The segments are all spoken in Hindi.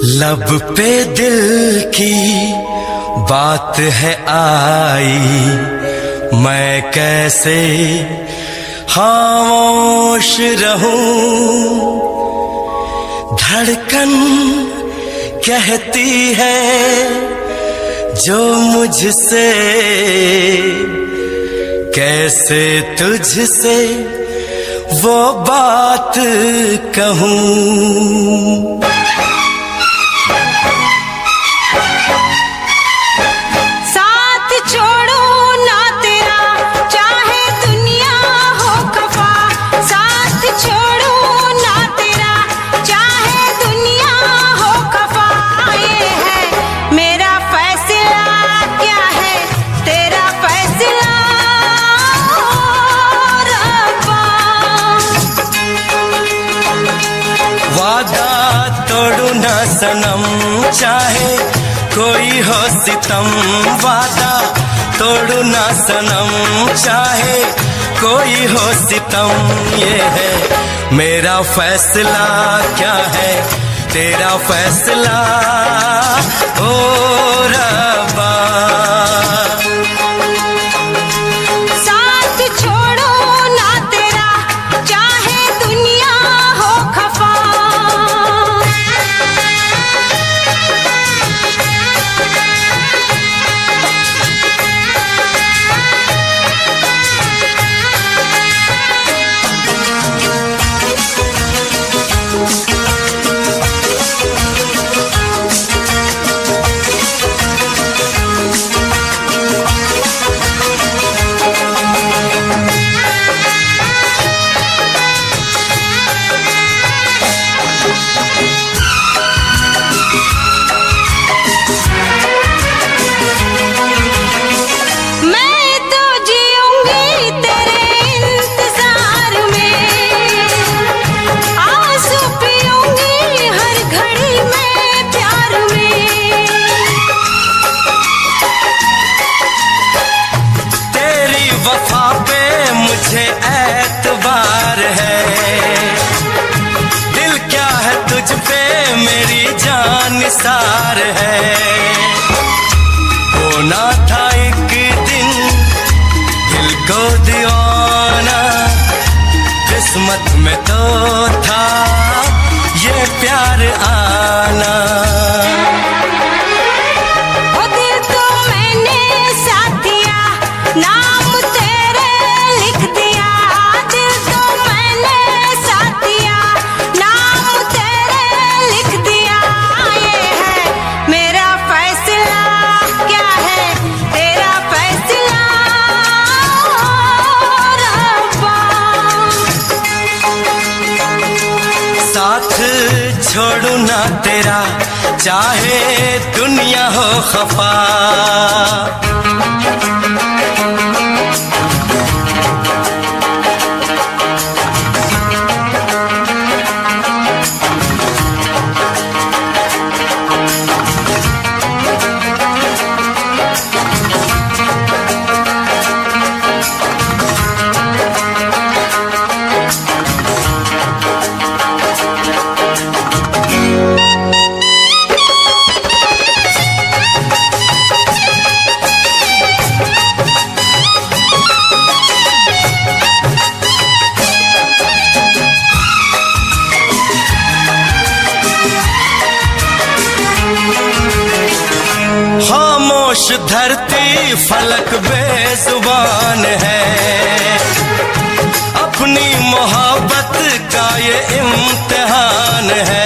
लब पे दिल की बात है आई, मैं कैसे खामोश रहूं। धड़कन कहती है जो मुझसे, कैसे तुझसे वो बात कहूं। वादा तोड़ू ना सनम, चाहे कोई हो सितम। वादा तोड़ू ना सनम, चाहे कोई हो सितम। ये है मेरा फैसला, क्या है तेरा फैसला ओ रब्बा। वफा पे मुझे एतबार है, दिल क्या है तुझ पे मेरी जान निसार है। होना था एक दिन दिल को दीवाना, किस्मत में तो था ये प्यार आना। साथ छोड़ू ना तेरा, चाहे दुनिया हो खफा। खामोश धरती फलक बेजुबान है, अपनी मोहब्बत का ये इम्तिहान है।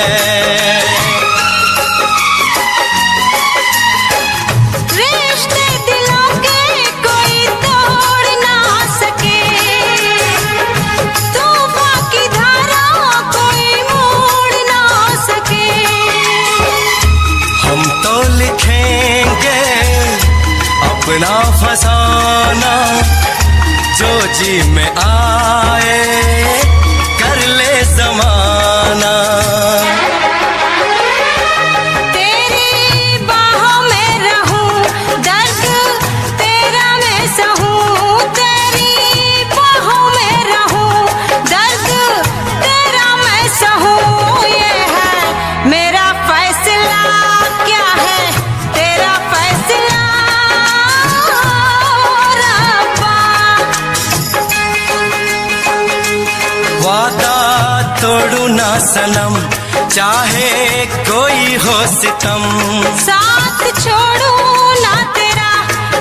रिश्ते दिलों के कोई तोड़ ना सके, तूफान की धारा कोई मोड़ ना सके। हम तो लिखेंगे अपना फसाना, जो जी में आए कर ले ज़माना। तेरी बाहों में रहूं, दर्द तेरा मैं सहूं। तेरी बाहों में रहूं, दर्द तेरा मैं सहूं। ये है मेरा फैसला। सनम, चाहे कोई हो सितम। साथ छोड़ू ना तेरा,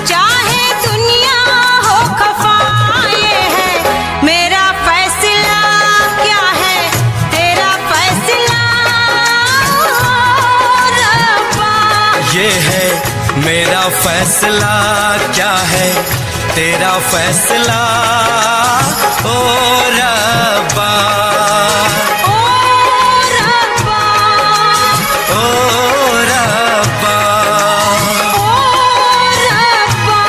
चाहे दुनिया हो खफा। ये है मेरा फैसला, क्या है तेरा फैसला रब्बा। ये है मेरा फैसला, क्या है तेरा फैसला ओ रब्बा। ओ रब्बा, ओ रब्बा, ओ रब्बा।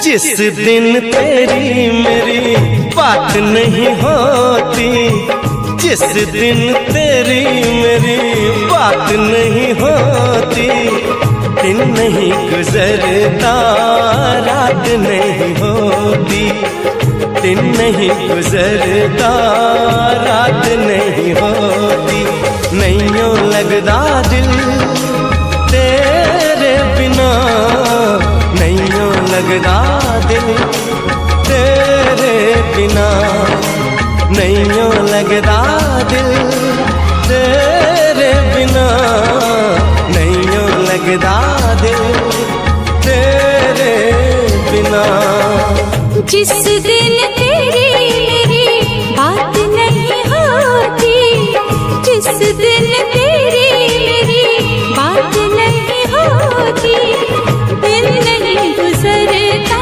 जिस दिन तेरी मेरी बात नहीं होती, जिस दिन तेरी मेरी बात नहीं होती, दिन नहीं गुजरता रात नहीं होती, दिन नहीं गुजरता रात नहीं होती। नहीं यूं लगदा दिल तेरे बिना, नहीं यूं लगदा दिल तेरे बिना, नहीं यूं लगदा दिल तेरे बिना, नहीं यूं लगदा दिल तेरे बिना। जिस दिन तेरी मेरी बात नहीं होती, जिस दिन तेरी मेरी बात नहीं होती, दिन नहीं गुजरता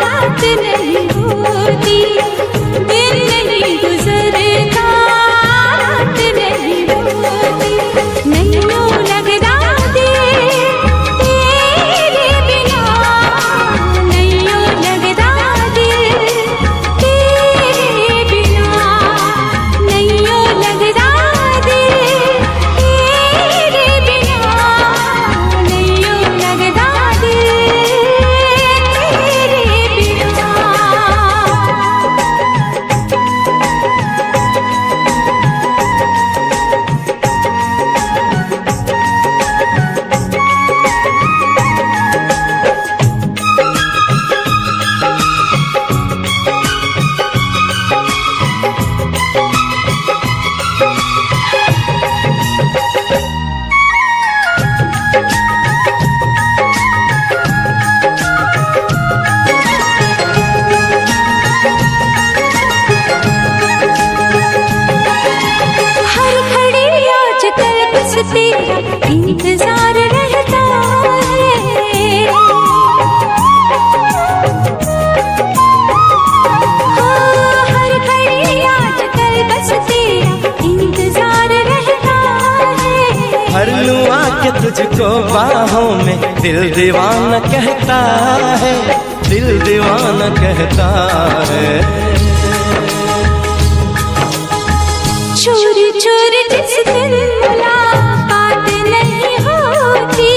रात नहीं होती, दिन नहीं गुजरता रात नहीं होती। नहीं यूं लगदा दिल तेरे बिना, नहीं यूं लगदा दिल तेरे बिना, नहीं यूं लगदा दिल तेरे बिना, नहीं यूं लगदा दिल तेरे बिना। हर घड़ी आजकल बस तेरा इंतजार रहता है। हाँ, हर घड़ी आजकल बस तेरा इंतजार रहता है। हर लूं आके तुझको बाहों में, दिल दीवाना कहता है, दिल दीवाना कहता है। चोरी चोरी जिस दिन मुलाकात नहीं होती,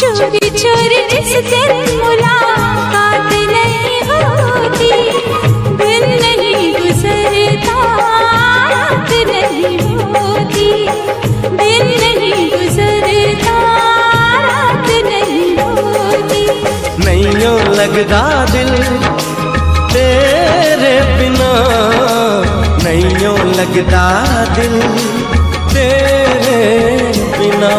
चोरी चोरी जिस दिन मुलाकात नहीं होती, दिन नहीं गुजरता रात नहीं होती, दिन नहीं गुजरता रात नहीं होती। नहीं यूं लगदा दिल तेरे बिना, नहीं यूं लगदा दिल तेरे बिना।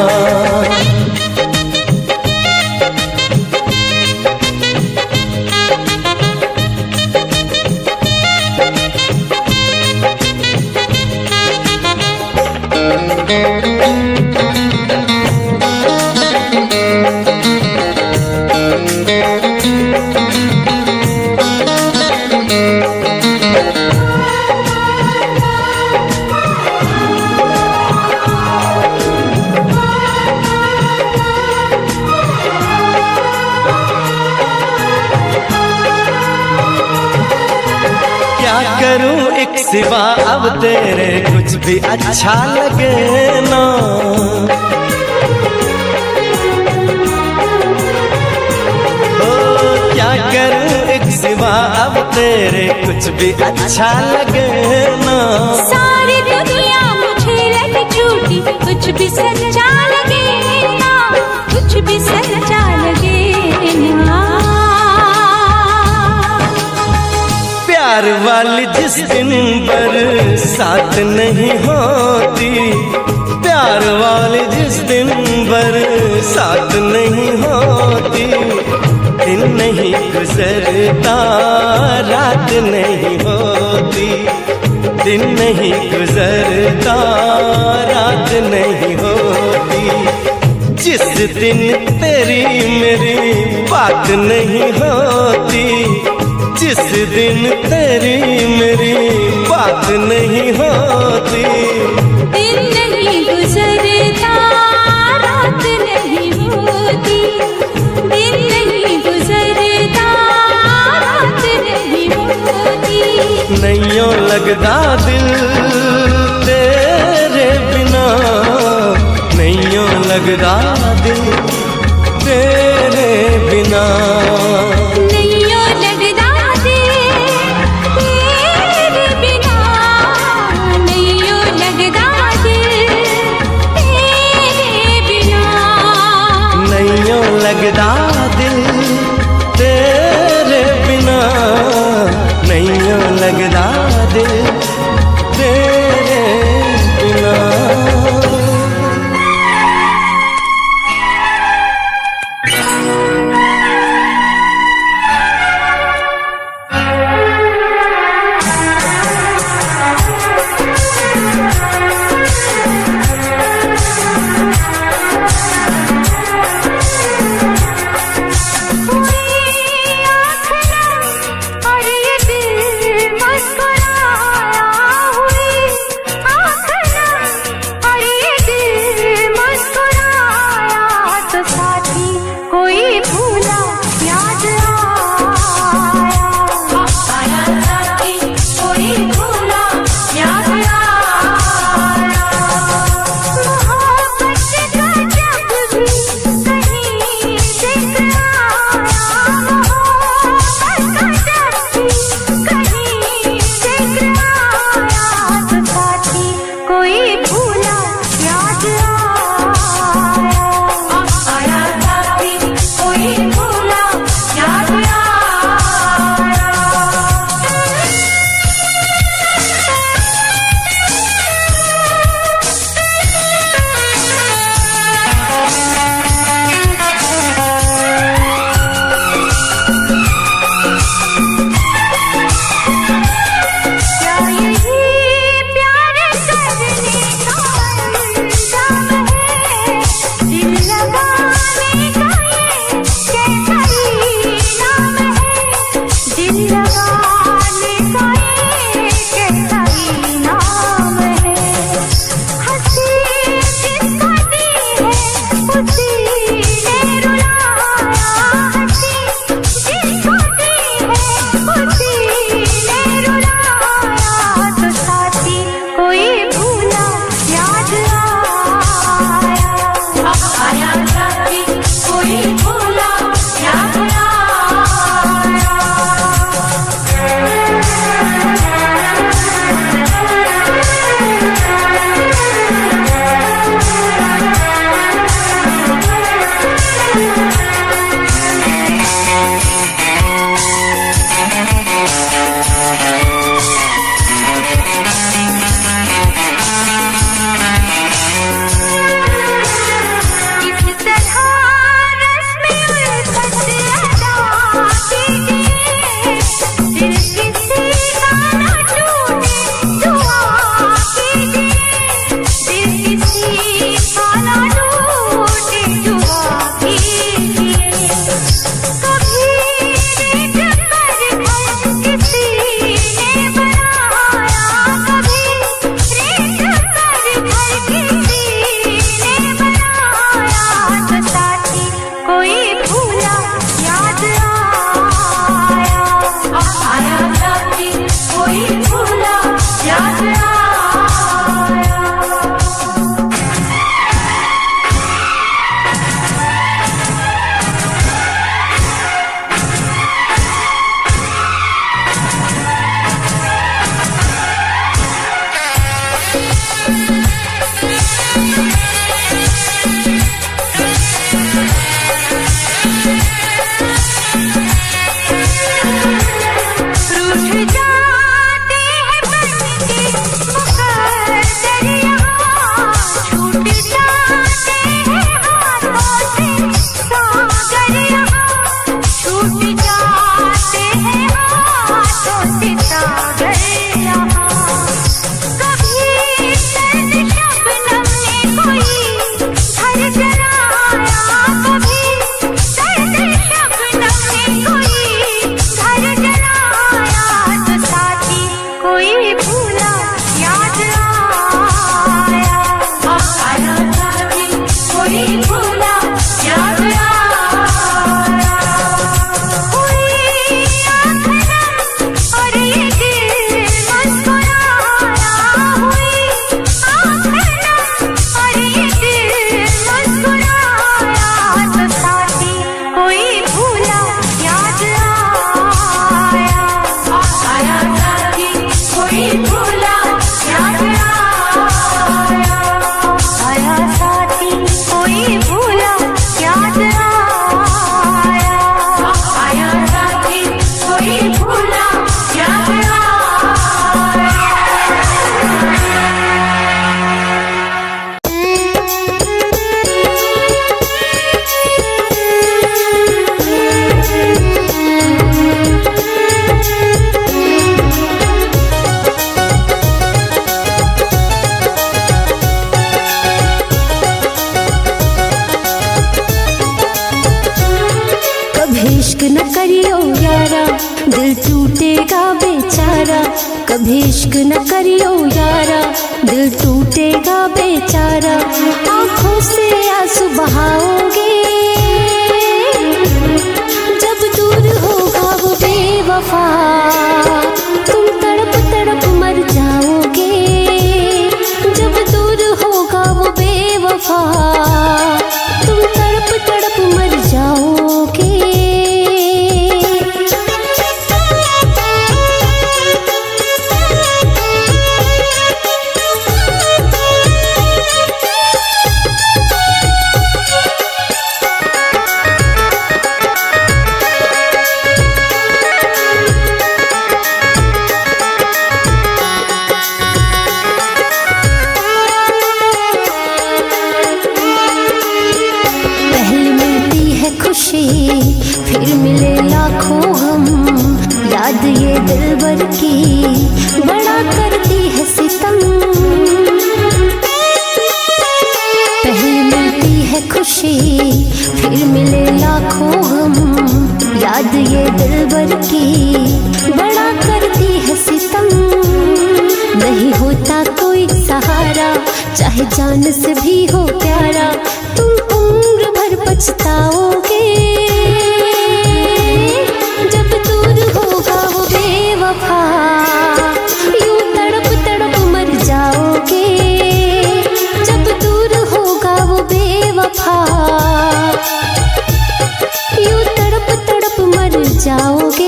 सिवा अब तेरे कुछ भी अच्छा लगे ना। ओ क्या करूं एक सिवा अब तेरे कुछ भी अच्छा लगे ना। सारी दुनिया मुझे लगे झूठी, कुछ भी सच्चा लगे ना, कुछ भी सच्चा लगे ना। प्यार वाली जिस दिन बरसात नहीं होती, प्यार वाली जिस दिन बरसात नहीं होती, दिन नहीं गुजरता रात नहीं होती, दिन नहीं गुजरता रात नहीं होती। जिस दिन तेरी मेरी बात नहीं होती, जिस दिन तेरी मेरी बात नहीं होती, दिन नहीं गुजरता रात नहीं होती, दिन नहीं गुजरता रात नहीं होती। नैयों लगदा दिल तेरे बिना, नैयों लगदा दिल तेरे बिना। नैयों लगदा दिल तेरे बिना, नैयों लगदा दिल तेरे बिना। नैयों लगदा दिल तेरे बिना, नैयों लगदा दिल तेरे बिना। कभी इश्क न करियो यारा, दिल टूटेगा बेचारा, आँखों से आंसू बहाओगे, जब दूर होगा वो बेवफा, तुम तड़प तड़प मर जाओगे, जब दूर होगा वो बेवफा, तुम तड़प तड़प मर जाओगे। फिर मिले लाखों हम, याद ये दिलबर की बड़ा करती है सितम, पहले मिलती है खुशी फिर मिले लाखों हम, याद ये दिलबर की बड़ा करती है सितम, नहीं होता कोई सहारा चाहे जान से भी हो प्यारा, तुम उम्र भर पछताओगे, जब दूर होगा वो बेवफा, यूं तड़प तड़प मर जाओगे, जब दूर होगा वो बेवफा, यूं तड़प तड़प मर जाओगे।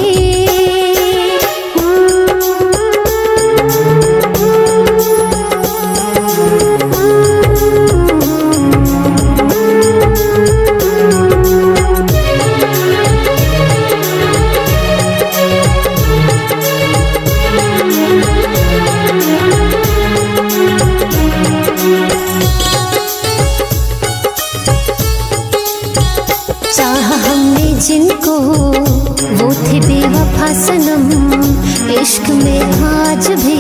जिनको वो थे बेवफा सनम, इश्क में आज भी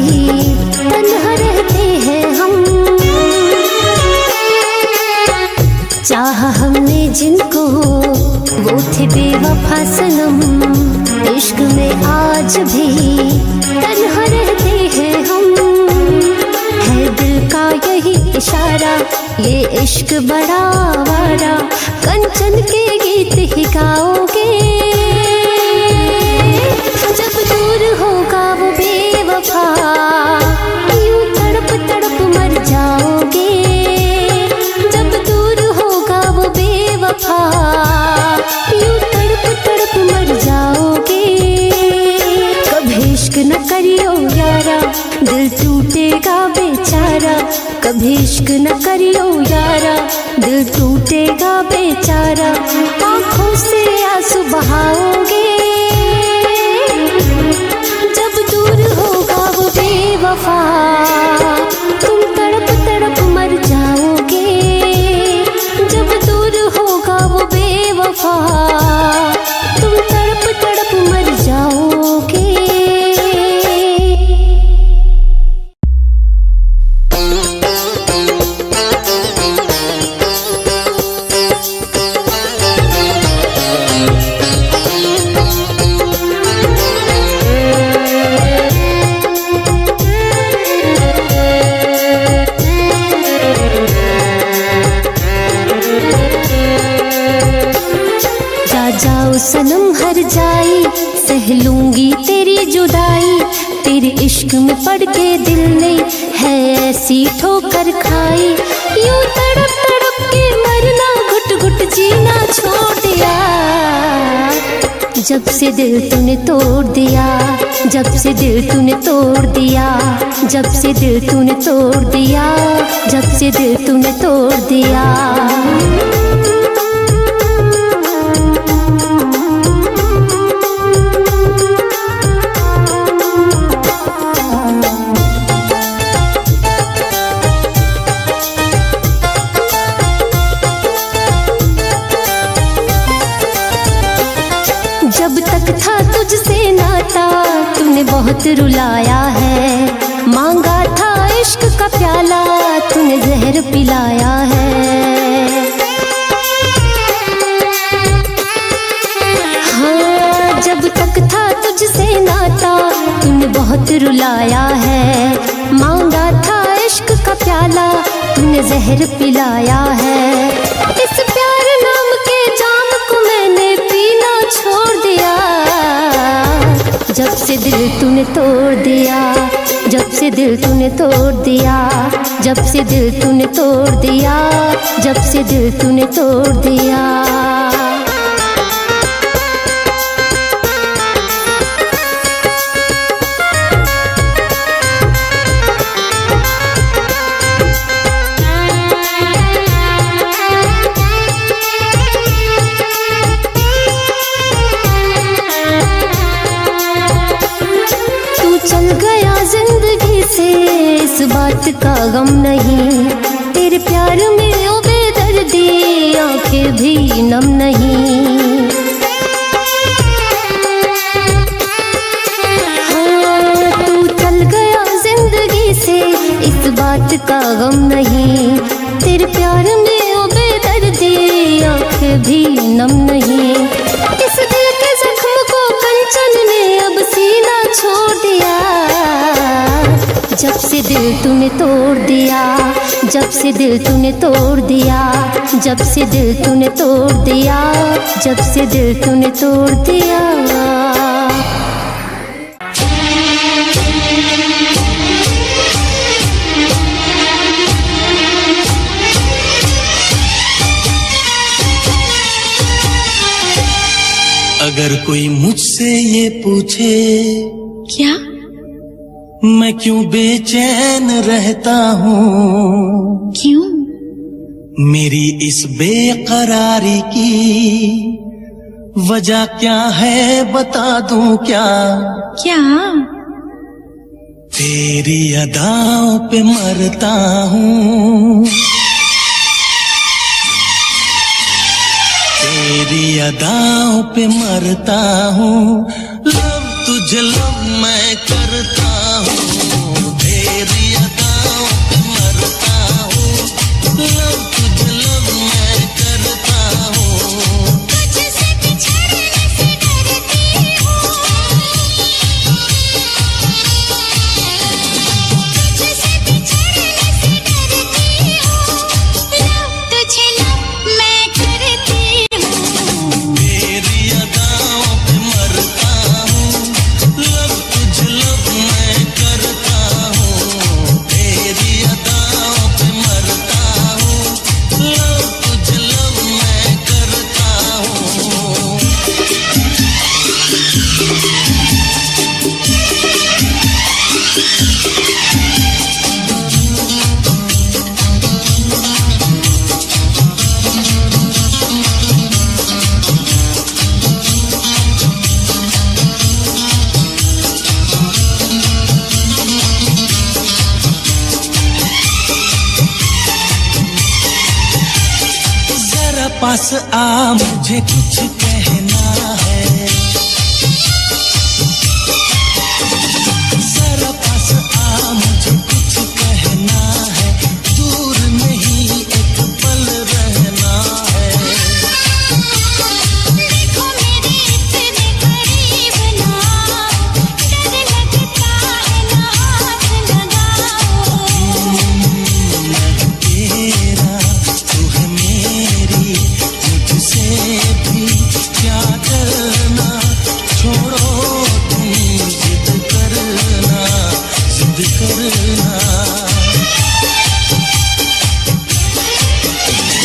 तन्हा रहते हैं हम, चाहा हमने जिनको वो थे बेवफा सनम, इश्क में आज भी तन्हा रहते हैं हम, है दिल का यही इशारा ये इश्क बड़ा आवारा, कंचन के गीत ही गाओगे, जब दूर होगा वो बेवफा, यूं तड़प तड़प मर जाओगे, जब दूर होगा वो बेवफा, यूं तड़प तड़प मर जाओगे, कभी इश्क न करियो यारा, दिल टूटेगा बेचारा, कभी इश्क न करियो यारा, दिल टूटेगा बेचारा, आँखों से आंसू बहाओगे, जब दूर होगा वो बेवफा, तुम तड़प तड़प मर जाओगे, जब दूर होगा वो बेवफा, तुम तड़प तड़प मर जाओगे। सनम हर जाई सह लूंगी तेरी जुदाई, तेरे इश्क में पड़ के दिल ने है ऐसी ठोकर खाई, यूं तड़प तड़प के मरना घुट घुट जीना छोड़ दिया, जब से दिल तूने तोड़ दिया, जब से दिल तूने तोड़ दिया, जब से दिल तूने तोड़ दिया, जब से दिल तूने तोड़ दिया। जब तक था तुझसे नाता तूने बहुत रुलाया है, मांगा था इश्क का प्याला तूने जहर पिलाया है। हाँ, जब तक था तुझसे नाता तूने बहुत बहुत रुलाया है। मांगा था इश्क का प्याला, तूने जहर पिलाया है। इस प्यार नाम के जाम को मैंने पीना छोड़ दिया। जब से दिल तूने तोड़ दिया, जब से दिल तूने तोड़ दिया, जब से दिल तूने तोड़ दिया, जब से दिल तूने तोड़ दिया। चल गया जिंदगी से, इस बात का गम नहीं। तेरे प्यार में ओ बेदर्दी, आंखें भी नम नहीं। हाँ, तू चल गया जिंदगी से, इस बात का गम नहीं। तेरे प्यार में ओ बेदर्दी, आंखें भी नम नहीं। इस दिल के जख्म को कंचन ने अब सीना छोड़ दिया। जब से दिल तूने तोड़ दिया, जब से दिल तूने तोड़ दिया, जब से दिल तूने तोड़ दिया, जब से दिल तूने तोड़ दिया। अगर कोई मुझसे ये पूछे क्या मैं क्यों बेचैन रहता हूँ, क्यों मेरी इस बेकरारी की वजह क्या है बता दूं क्या। क्या तेरी अदाओं पे मरता हूँ, तेरी अदाओं पे मरता हूँ। लव तुझे लव मैं करता हूँ, तेरी अदाओं पे मरता हूँ। लव तुझे लव मैं करता हूँ। तुझसे बिछड़ने से डरती हूँ, तुझसे बिछड़ने से डरती हूँ। लव तुझे लव मैं करती हूँ, तेरी अदाओं पे मरता हूँ। लव तुझे लव मैं करता हूँ, तेरी अदाओं पे मरता हूँ। लव तुझे लव मैं करता हूँ। जरा पास आ मुझे कुछ कहना है, जरा पास आ मुझे कुछ कहना है। दूर नहीं एक पल रहना है। देखो मेरे इतने करीब ना, डर लगता है ना हाथ लगाओ। तेरा तू है मेरी, मुझसे भी क्या करना। छोड़ो तुम जिद करना, जिद करना।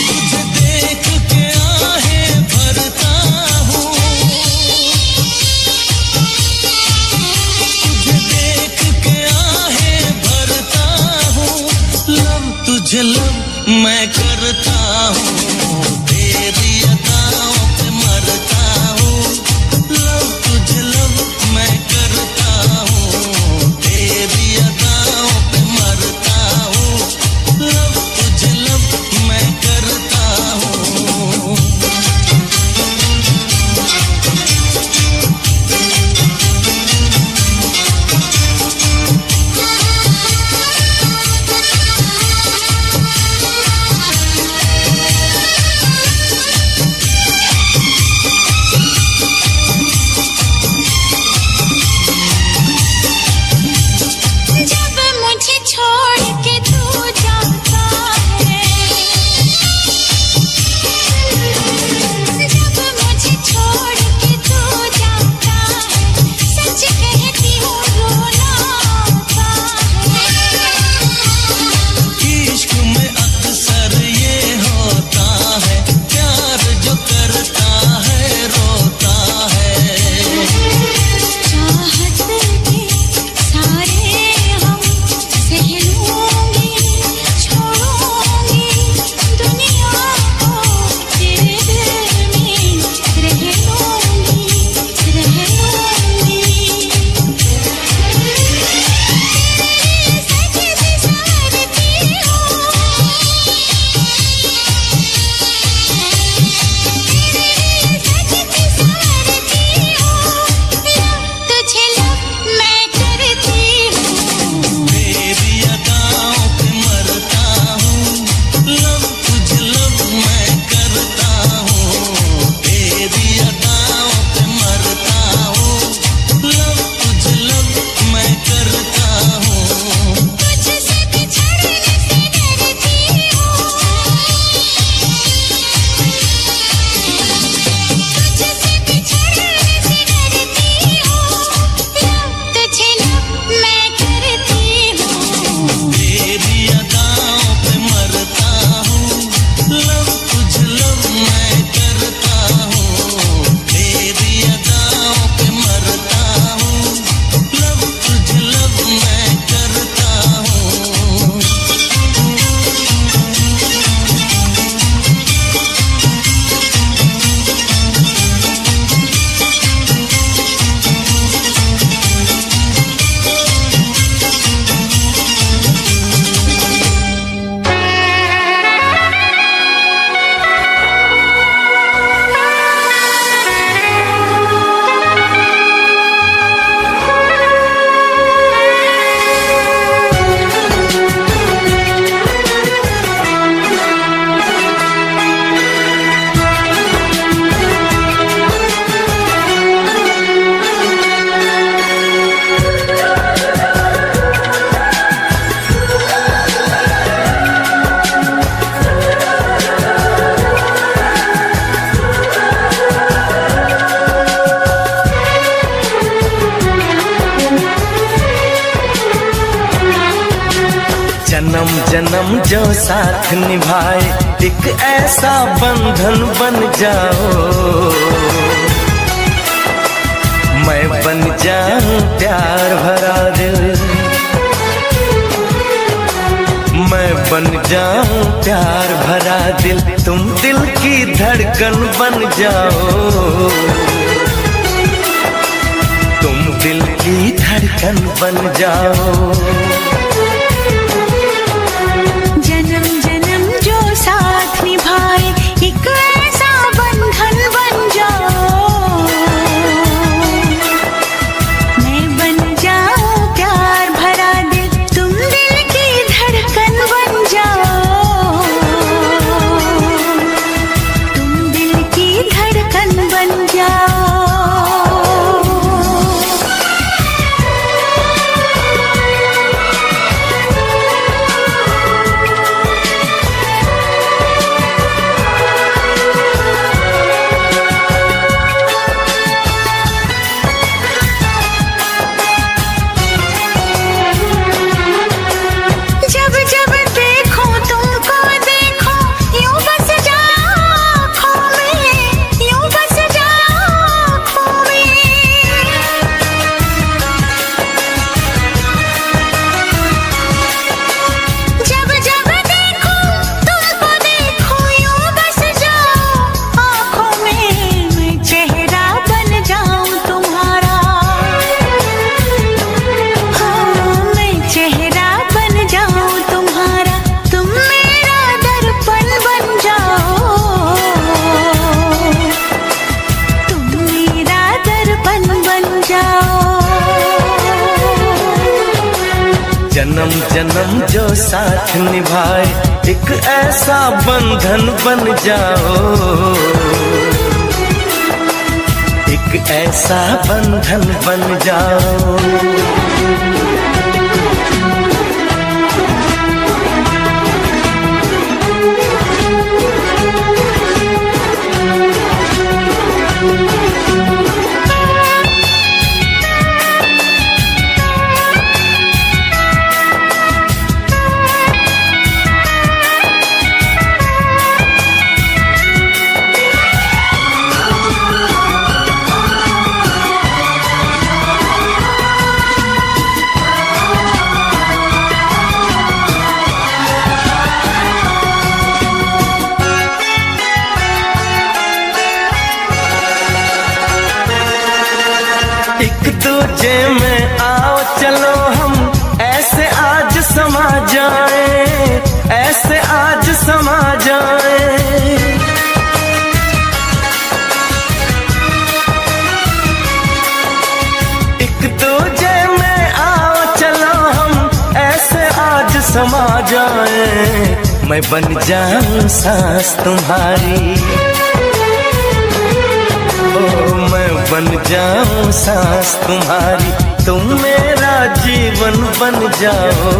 तुझे देख के आहें भरता हूँ, तुझे देख के आहें भरता हूँ। लव तुझे लव मैं करता हूँ, तेरी अदाओं पे मरता हूँ। लव तुझे लव मैं करता हूँ, तेरी अदाओं पे मरता हूँ। लव तुझे लव मैं करता हूँ। जो साथ निभाए, एक ऐसा बंधन बन जाओ। मैं बन जाऊं प्यार भरा दिल, मैं बन जाऊं प्यार भरा दिल, तुम दिल की धड़कन बन जाओ। तुम दिल की धड़कन बन जाओ। जन्म जन्म जो साथ निभाए, एक ऐसा बंधन बन जाओ। मैं बन जाऊं प्यार भरा दिल, तुम दिल की धड़कन बन जाओ। तुम दिल की धड़कन बन जाओ। जन्म जन्म जो साथ निभाए, एक ऐसा बंधन बन जाओ। एक ऐसा बंधन बन जाओ। एक दूजे में आओ चलो हम ऐसे आज समा जाए, ऐसे आज समा जाए। एक दूजे में आओ चलो हम ऐसे आज समा जाए। मैं बन जाऊं सांस तुम्हारी, मैं बन जाऊं सांस तुम्हारी, तुम मेरा जीवन बन जाओ।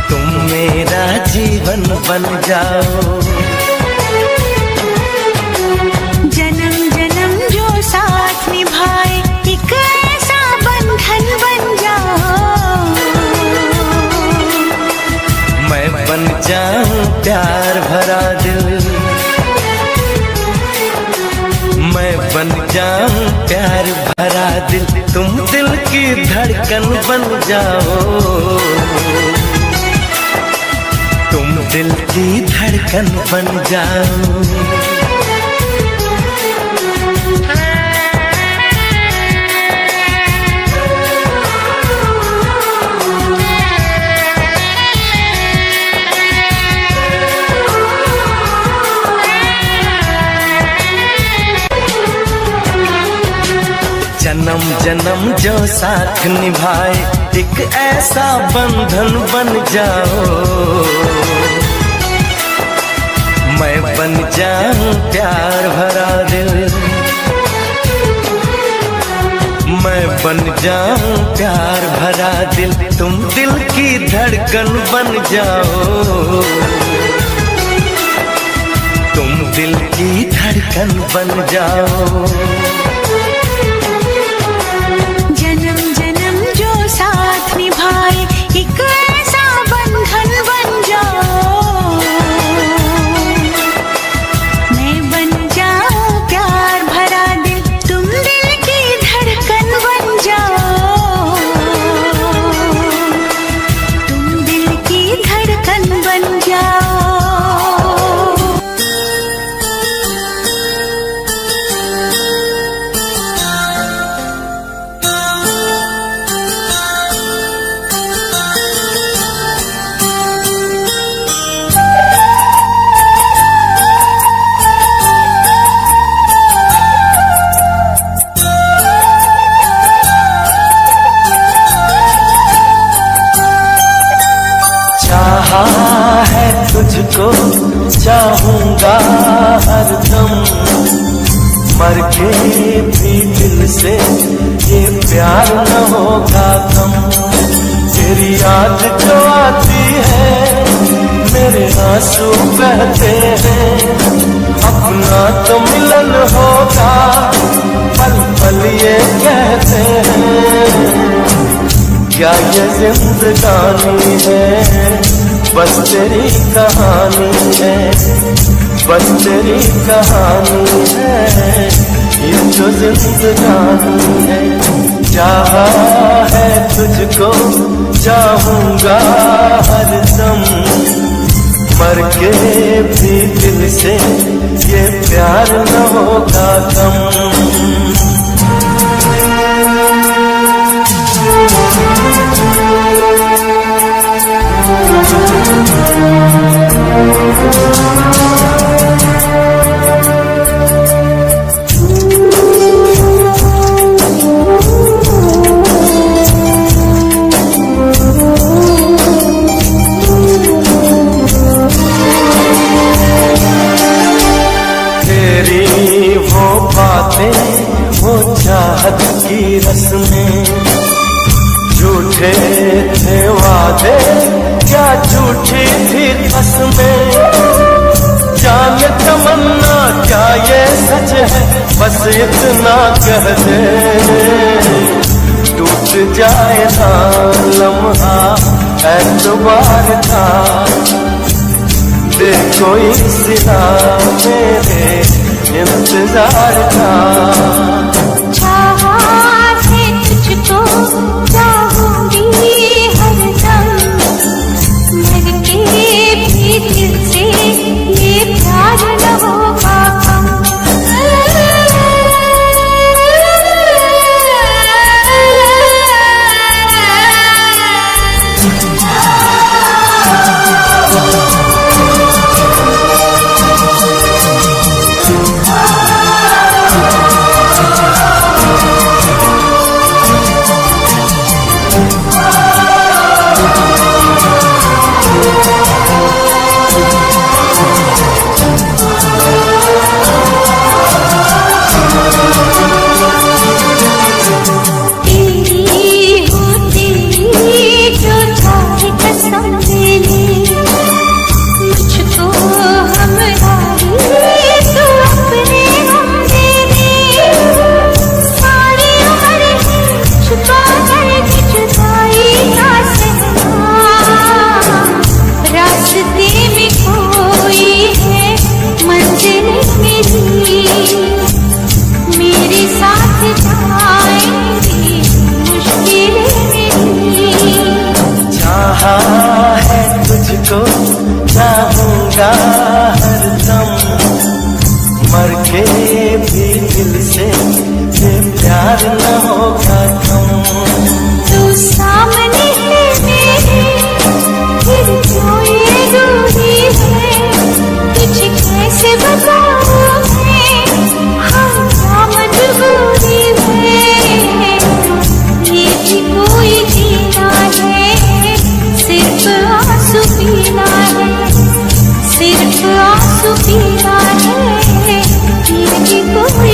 तुम मेरा जीवन बन जाओ। जन्म जन्म जो साथ निभाए, एक ऐसा बंधन बन जाओ। मैं बन जाऊं प्यार भरा दिल, मैं बन जाऊं प्यार भरा दिल, तुम दिल की धड़कन बन जाओ। तुम दिल की धड़कन बन जाओ। जन्म जन्म जो साथ निभाए, एक ऐसा बंधन बन जाओ। मैं बन जाऊं प्यार भरा दिल, मैं बन जाऊं प्यार भरा दिल, तुम दिल की धड़कन बन जाओ। तुम दिल की धड़कन बन जाओ। जन्म जन्म जो साथ निभाए, एक चाहा है तुझको चाहूंगा हरदम, मर के भी दिल से ये प्यार न होगा कम। तेरी याद जो आती है मेरे आंसू बहते हैं, अपना तो मिलन होगा पल पल ये कहते हैं। क्या ये जिंदगानी है बस तेरी कहानी है, बस तेरी कहानी है ये जो जिंदगानी है। चाहा है तुझको चाहूंगा हरदम, मर के भी दिल से ये प्यार न होगा कम। वो चाहत की रस्में झूठे थे वादे, क्या झूठी थी कसमें। जान तमन्ना क्या ये सच है बस इतना कह दे, टूट जाए ना लम्हा एतबार था, दे कोई सिला मेरे इंतजार था। चाहा है तुझको चाहूंगी हरदम, मर के भी दिल से ये प्यार न होगा कम। चाहूंगा हरदम, मर के भी दिल से ये प्यार न होगा कम। तू सामने है मेरे, फिर क्यों ये दूरी है, तुझे कैसे बताऊं मैं, हाँ क्या मजबूरी है। ये भी कोई जीना है, सिर्फ आंसू पीना है, सिर्फ आंसू पीना है, ये भी कोई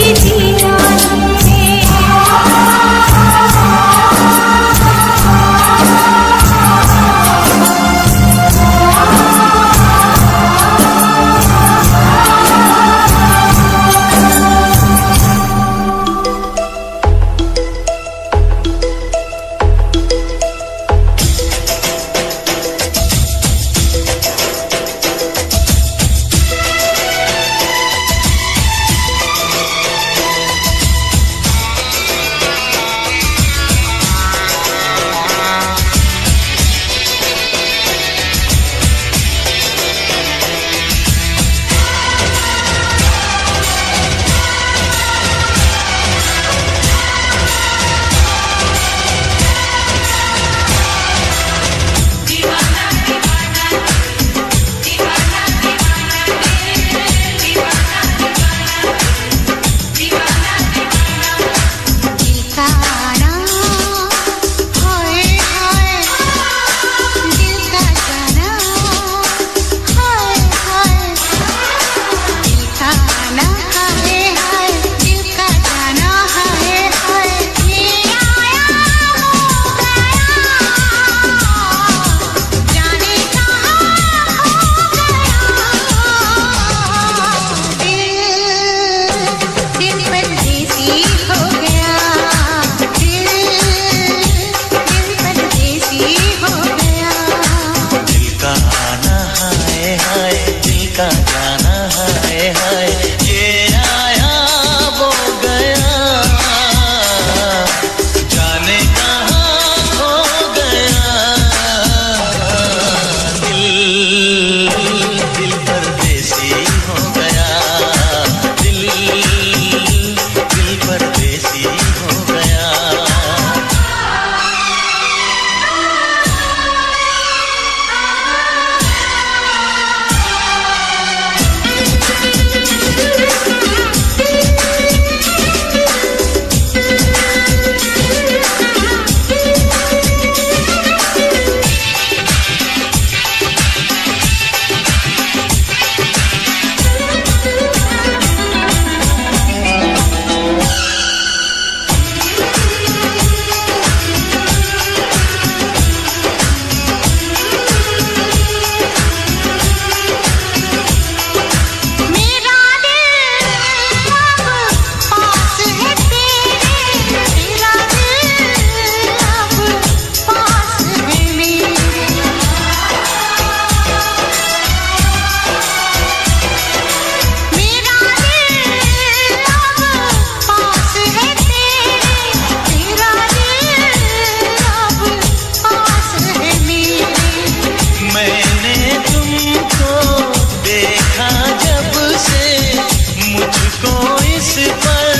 तुमको देखा जब से मुझको इस पर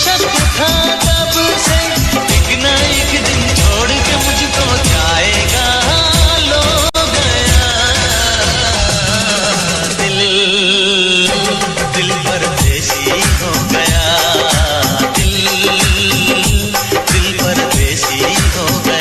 शक था तब से। एक ना एक दिन छोड़ के मुझको जाएगा, लो गया दिल, दिल परदेसी हो गया, दिल परदेसी हो गया।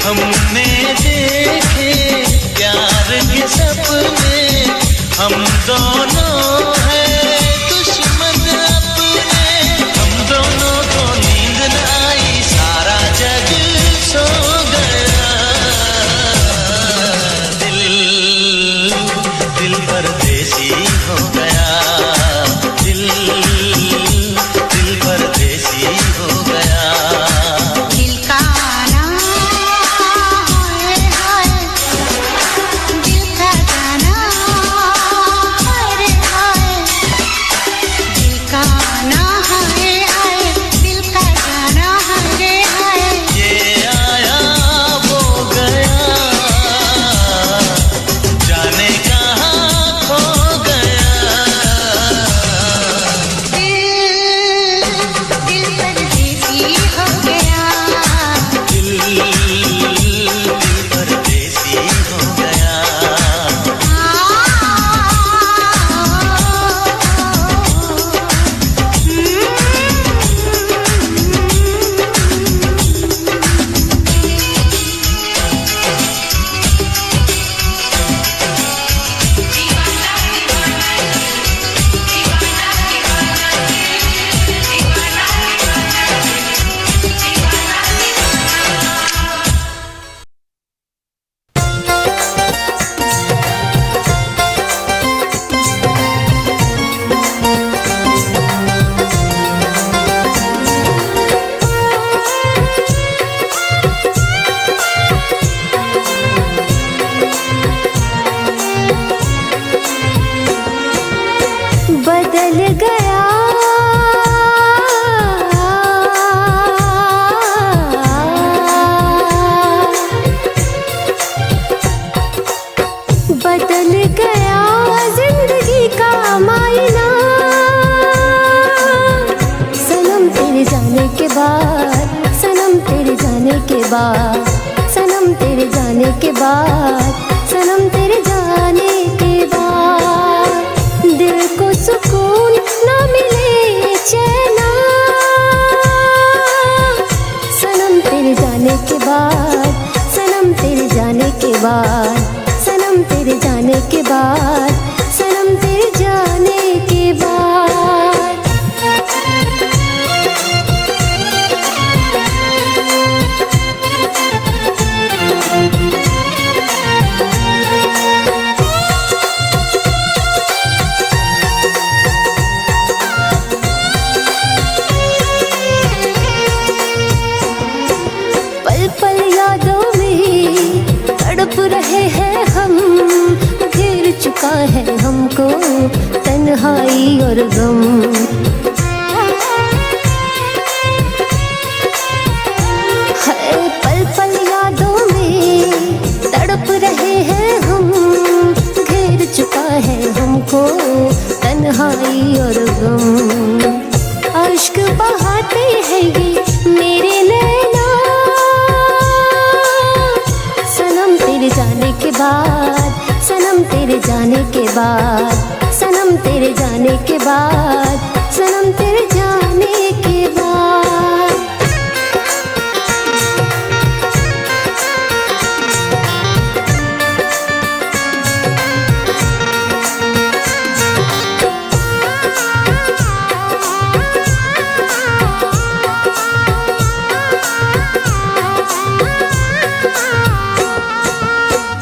हमने देखे प्यार के सपने, हम दोनों हैं दुश्मन अपने। हम दोनों को नींद न आई, सारा जग सो गया। दिल, दिल परदेसी हो गया, दिल, दिल परदेसी हो गया। बदल गया बदल गया जिंदगी का मायना। सनम तेरे जाने के बाद, सनम तेरे जाने के बाद, सनम तेरे जाने के बाद, सनम तेरे जाने के बाद दिल को सुकून न मिले चैना। सनम तेरे जाने के बाद, सनम तेरे जाने के बाद, सनम तेरे जाने के बाद, सनम तेरे जाने के बाद। पल पल यादों में तड़प रहे हैं हम, घेर चुका है हमको तन्हाई और गम। है पल पल यादों में तड़प रहे हैं हम, घेर चुका है हमको तन्हाई और गम। बाद, सनम तेरे जाने के बाद।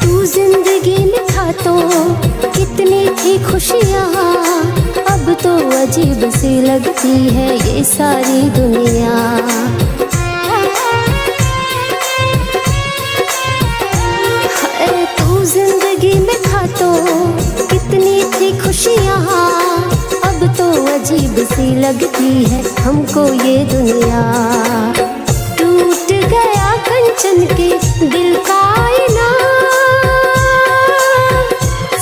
तू जिंदगी में था तो कितनी थी खुशियाँ, अब तो अजीब सी लगती है ये सारी दुनिया। हाय तू जिंदगी में था तो कितनी थी खुशियाँ, अब तो अजीब सी लगती है हमको ये दुनिया। टूट गया कंचन के दिल का आईना,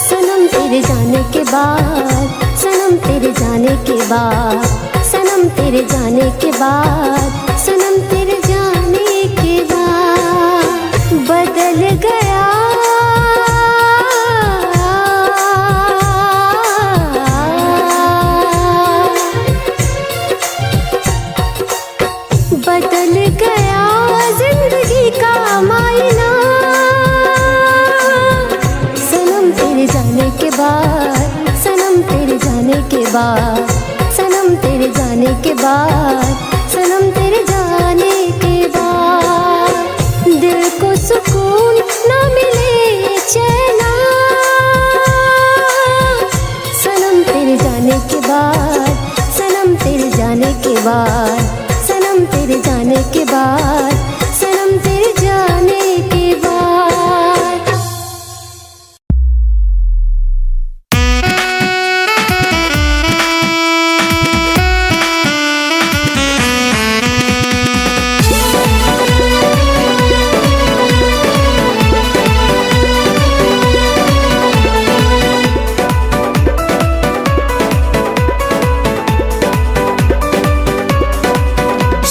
सनम तेरे जाने के बाद, सनम तेरे जाने के बाद, सनम तेरे जाने के बाद, सनम तेरे जाने के बाद बदल गया। बदल गया जिंदगी का मायना, सनम तेरे जाने के बाद, सनम तेरे जाने के बाद, सनम तेरे जाने के बाद, सनम तेरे जाने के बाद दिल को सुकून ना मिले चैना, सनम तेरे जाने के बाद, सनम तेरे जाने के बाद, सनम तेरे जाने के बाद, सनम तेरे जाने के बाद।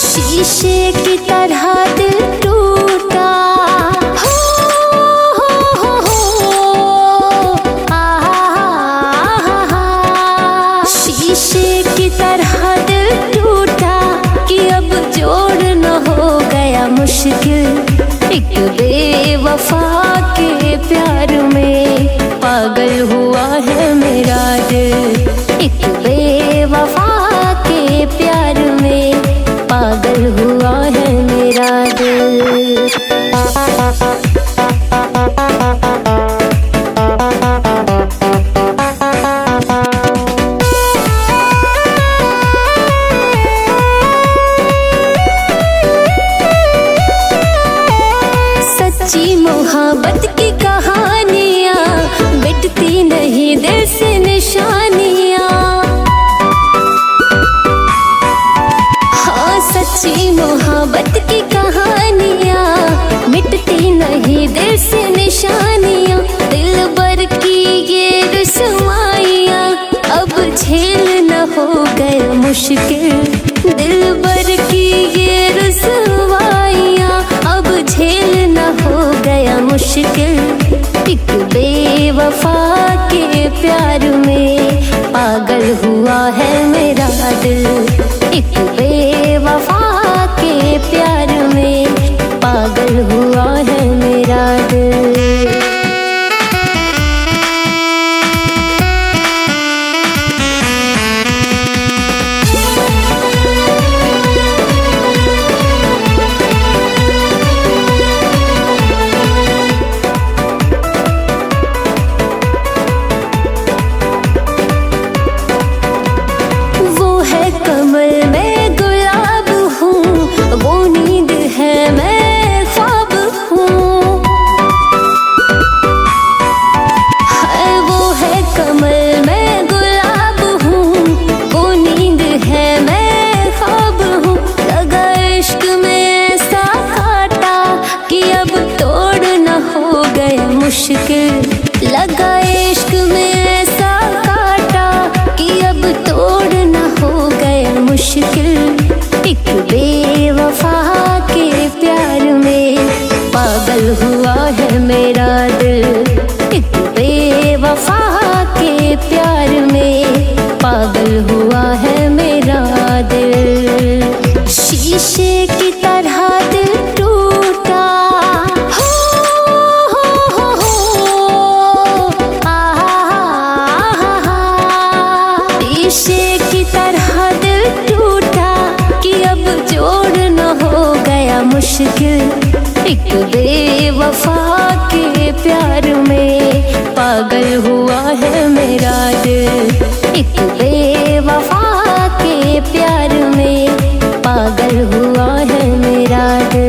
शीशे की तरह दिल टूटा, शीशे की तरह दिल टूटा कि अब जोड़ न हो गया मुश्किल। एक बेवफा के प्यार में पागल हुआ है मेरा दिल, एक बेवफा के प्यार में पागल हुआ है मेरा दिल। सच्ची मोहब्बत की कहानियाँ मिटती नहीं दिल से निशानियाँ, सच्ची मोहब्बत की कहानियाँ मिटती नहीं दिल से निशानियाँ। दिल भर की ये रुसवाइयाँ अब झेल न हो गया मुश्किल, दिल भर की ये रुसवाइयाँ अब झेल न हो गया मुश्किल। एक बेवफा के प्यार में पागल हुआ है मेरा दिल, एक बेवफा के प्यार में पागल हुआ है मेरा दिल। वो है मुश्किल एक बेवफा के प्यार में, पागल हुआ है मेरा दिल एक बेवफा के प्यार में, पागल हुआ है मेरा दिल।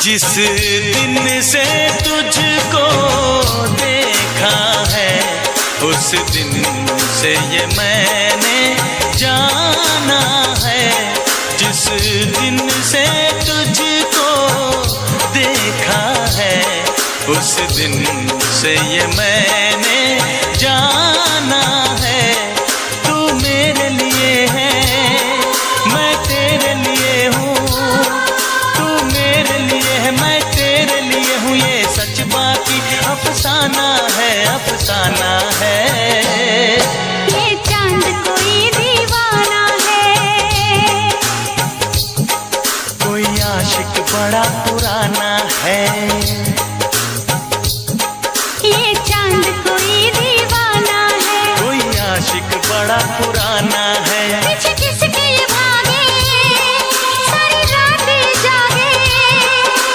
जिस दिन से तुझको देखा है उस दिन से ये मैंने जाना है, जिस दिन से तुझको देखा है, उस दिन से ये मैंने जाना है। तू मेरे लिए है, मैं तेरे लिए हूँ, तू मेरे लिए है, मैं तेरे लिए हूँ, ये सच बाकी अफसाना है, अफसाना है। ये चांद कोई दीवाना है, कोई आशिक बड़ा पुराना है, ये चांद कोई दीवाना है, कोई आशिक बड़ा पुराना है। पीछे किसके ये भागे, सारी रात ये जागे,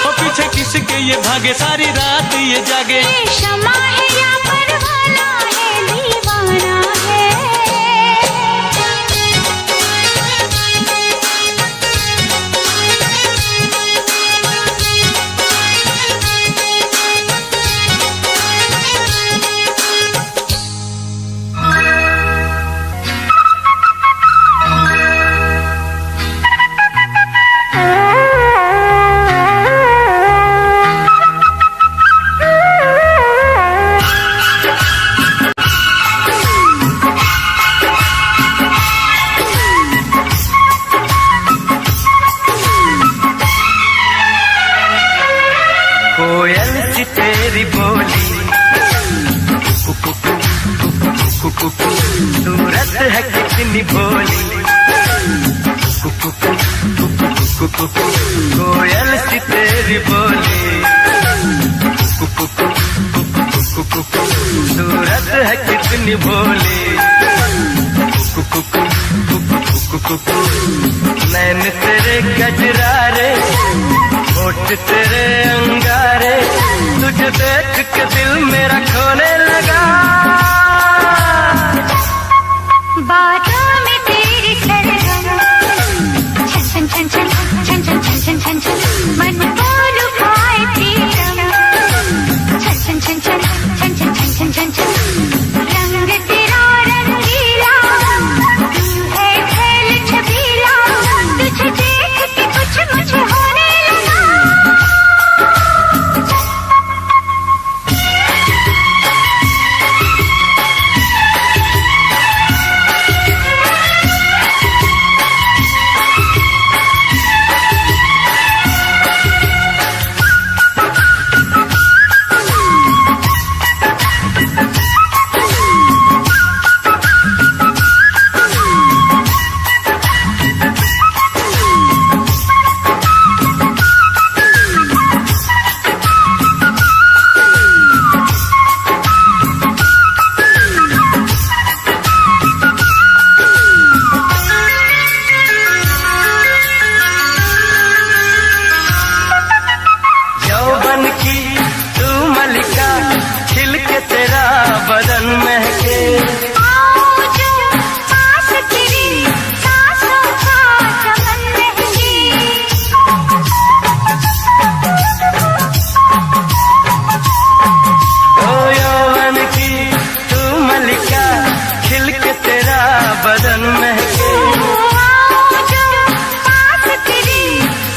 और पीछे किसके ये भागे, सारी रात ये जागे। ये शमा है या परवाना है, दीवाना है। कोयल सी तेरी बोली, सूरत है कितनी भोली, कोयल सी तेरी बोली, सूरत है कितनी भोली, नैन तेरे गजरारे, होठ तेरे अंगारे, तुझे देख के दिल मेरा खोने लगा। बातों में तेरी सरगम, छन छन छन छन छन छन छन छन छन छन, मन को लुभाए प्रीतम, छन छन छन छन छन छन छन छन छन छन, रंग तेरा रंगीला, तू है खेल छबीला, तुझे देख के कुछ मुझे होने लगा। यौवन की तू मलिका, खिल के तेरा बदन महके, आओ जो पास तेरी सांसों का चमन महके, ओ यौवन की तू मलिका, खिल के तेरा बदन महके, आओ जो पास तेरी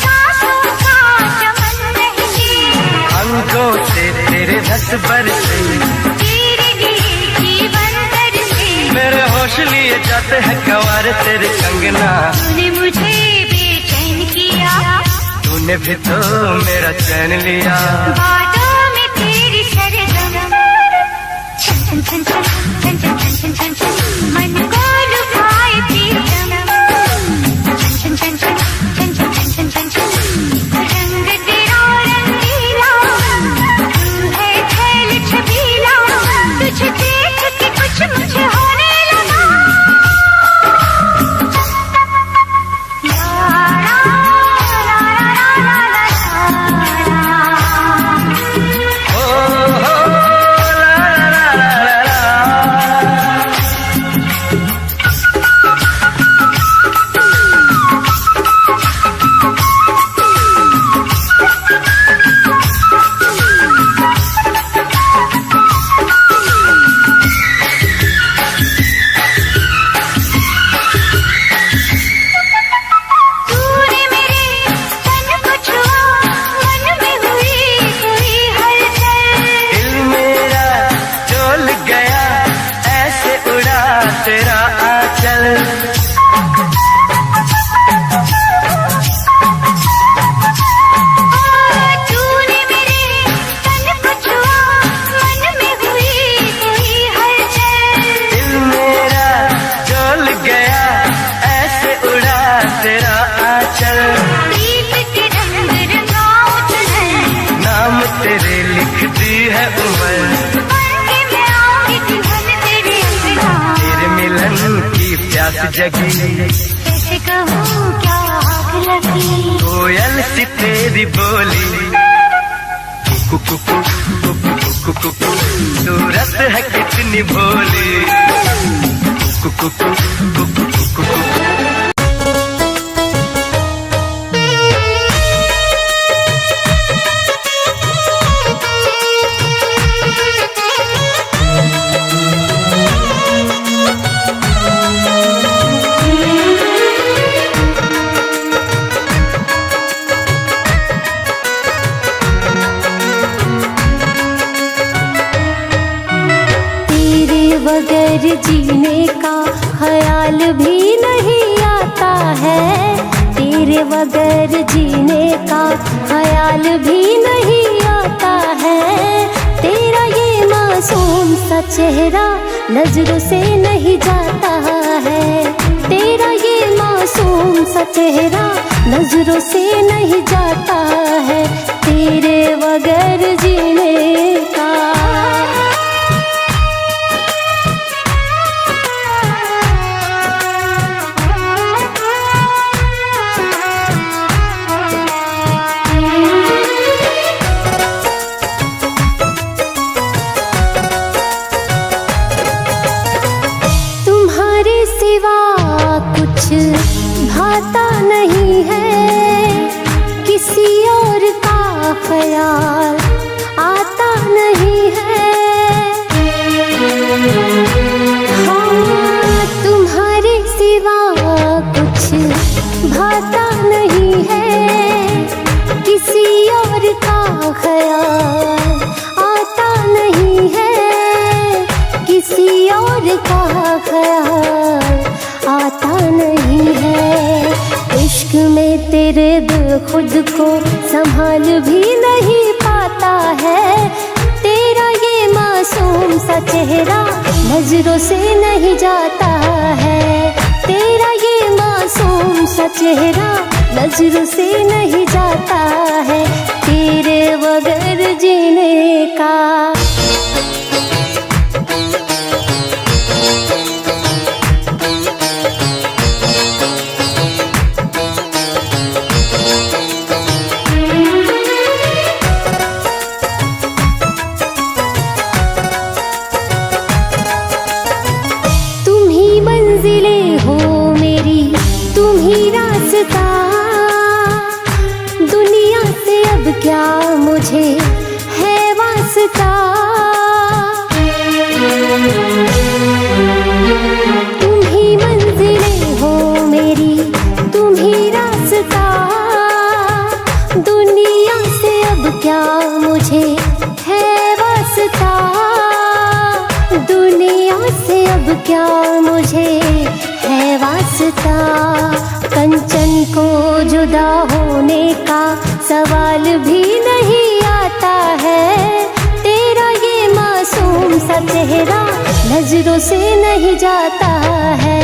सांसों का चमन महके, अंगों से तेरे रस बरसे, तेरे लिए जीवन बरसे, मेरे होश लिए जाते हैं कवार तेरे कंगना, तूने मुझे बेचैन किया, तूने भी तो मेरा चैन लिया। बातों में तेरी सरगम, छन छन छन छन छन छन छन छन छन, मन को लुभाए प्रीतम, छन छन छन छन छन छन छन छन छन, रंग तेरा रंगीला, तू है खेल छबीला, तुझे देख के कुछ मुझे होने लगा। ला ला ला ला ला ला ला ला। तेरे लिखती है उम्र, मैं आऊंगी दुल्हन तेरे अंगना, तेरे मिलन की प्यास जगी, कैसे कहूँ क्या आग लगी, कोयल सी तेरी बोली, कुकु कुकु कुकु कुकु, सूरत है कितनी भोली, कुकु कुकु कुकु कुकु। बगैर जीने का ख्याल भी नहीं आता है, तेरे बगैर जीने का ख्याल भी नहीं आता है, तेरा ये मासूम सा चेहरा नजरों से नहीं जाता है, तेरा ये मासूम सा चेहरा नजरों से नहीं जाता है, तेरे बगैर जीने का। भाता नहीं है, किसी और का ख्याल आता नहीं है, हाँ तुम्हारे सिवा कुछ भाता नहीं है, किसी और का ख्याल आता नहीं है, किसी और का ख्याल आता नहीं है, इश्क में तेरे दिल खुद को संभाल भी नहीं पाता है, तेरा ये मासूम सा चेहरा नजरों से नहीं जाता है, तेरा ये मासूम सा चेहरा नजरों से नहीं जाता है, तेरे बगैर जीने का। दुनिया से अब क्या मुझे है वास्ता, तुम ही मंजिलें हो मेरी, तुम ही रास्ता, दुनिया से अब क्या मुझे है वास्ता, दुनिया से अब क्या मुझे है वास्ता, कंचन को जुदा होने का सवाल भी नहीं आता है, तेरा ये मासूम सा चेहरा नजरों से नहीं जाता है,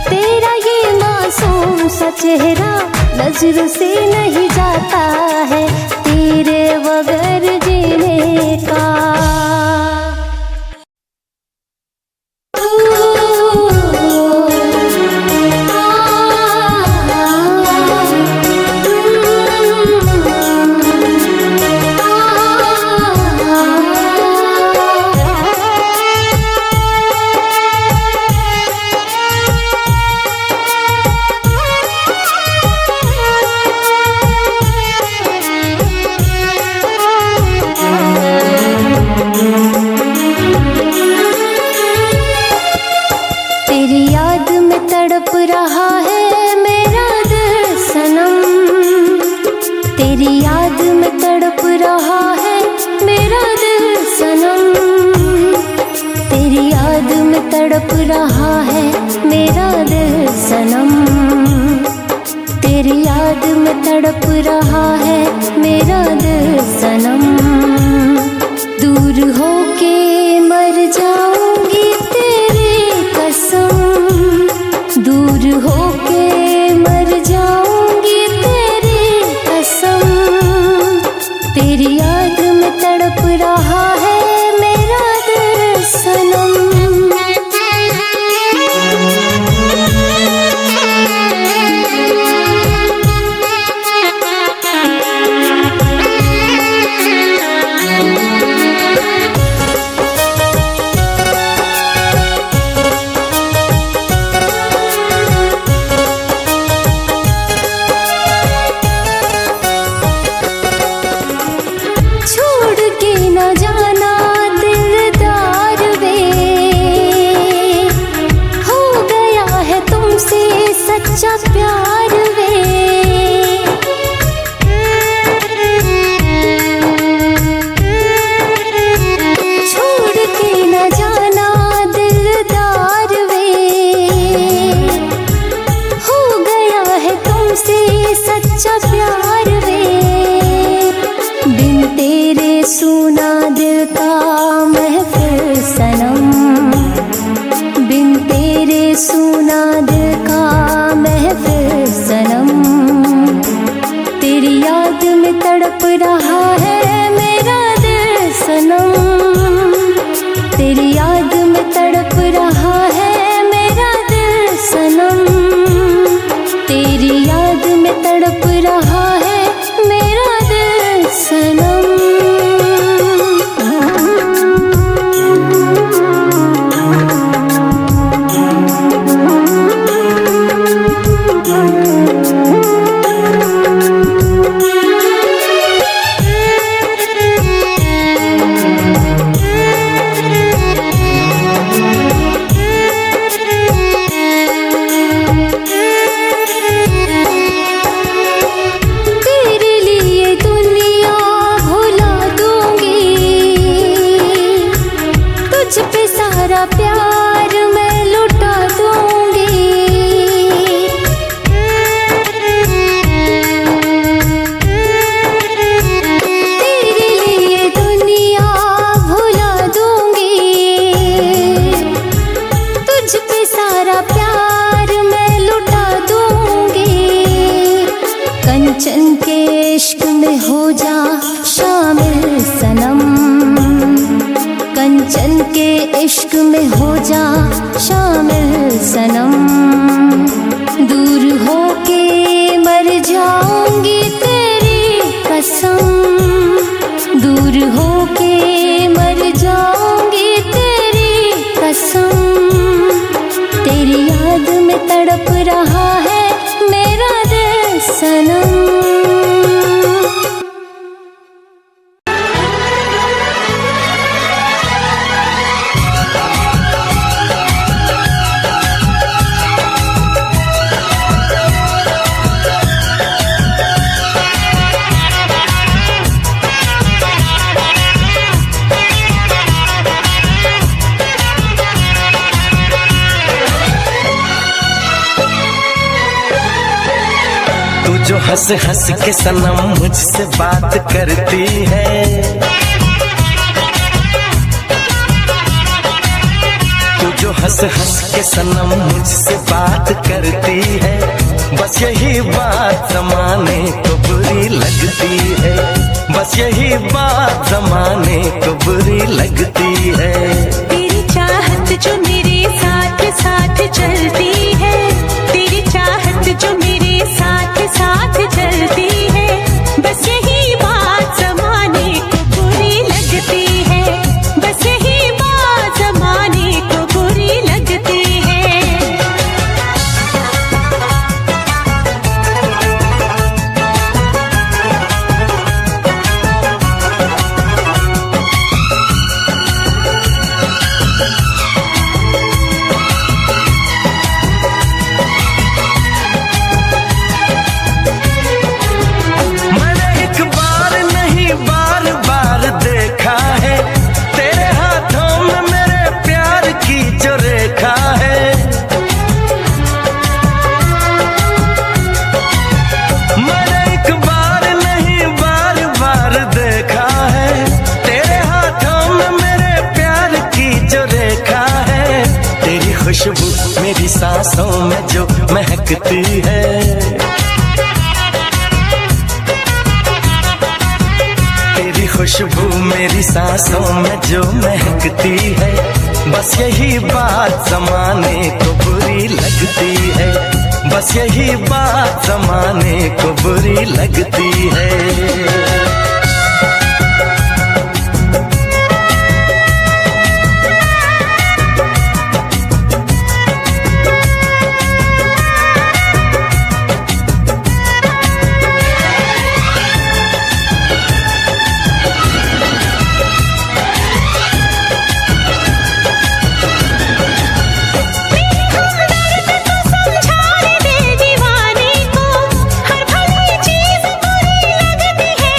तेरा ये मासूम सा चेहरा नजरों से नहीं जाता है, तेरे बगैर जीने का। तड़प रहा है मेरा दिल सनम, तेरी याद में तड़प रहा है मेरा दिल सनम, दूर होके मर जाऊंगी तेरी कसम, दूर होके मर जाऊंगी तेरी कसम, तेरी याद में का महफिल सनम, बिन तेरे सुना दिल का महफिल सनम। तेरी याद में तड़प रहा है मेरा दिल सनम, तेरी याद में तड़प रहा है मेरा दिल सनम, तेरी याद में तड़प रहा है मेरा दिल सनम। प्यार मैं लुटा दूंगी, तेरे लिए दुनिया भुला दूंगी, तुझ पे सारा प्यार मैं लुटा दूंगी। कंचन के इश्क में हो जा शामिल सनम, कंचन के इश्क में हो जा शामिल सनम। दूर होके मर जाऊंगी तेरी कसम, दूर होके मर जाऊंगी तेरी कसम। तेरी याद में तड़प रहा है मेरा दिल सनम। जो हंस हंस के सनम मुझसे बात करती है, तू जो हंस हंस के सनम मुझसे बात करती है, बस यही बात जमाने को बुरी लगती है, बस यही बात जमाने को बुरी लगती है। तेरी चाहत जो मेरे साथ साथ चलती है, तेरी चाहत जो मेरे साथ साथ चलती है, बस यही बात जमाने को बुरी लगती है, बस यही बात जमाने को बुरी लगती है। खुशबू मेरी सांसों में जो महकती है, तेरी खुशबू मेरी सांसों में जो महकती है, बस यही बात जमाने को बुरी लगती है, बस यही बात जमाने को बुरी लगती है। समझा दे दीवाने को, हर भली चीज बुरी लगती है।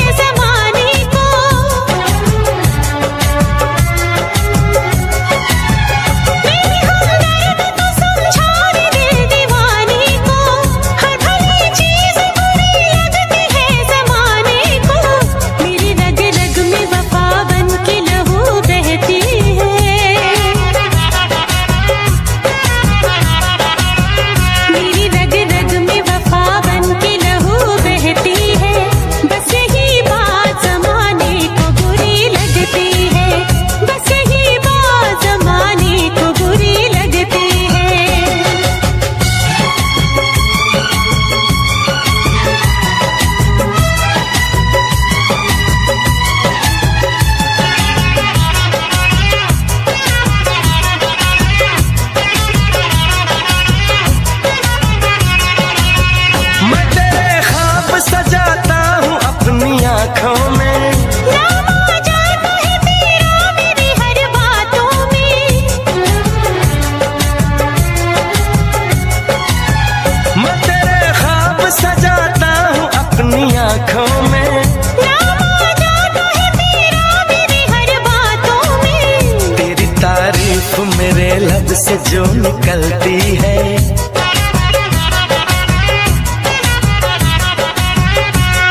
मेरे लब से जो निकलती है,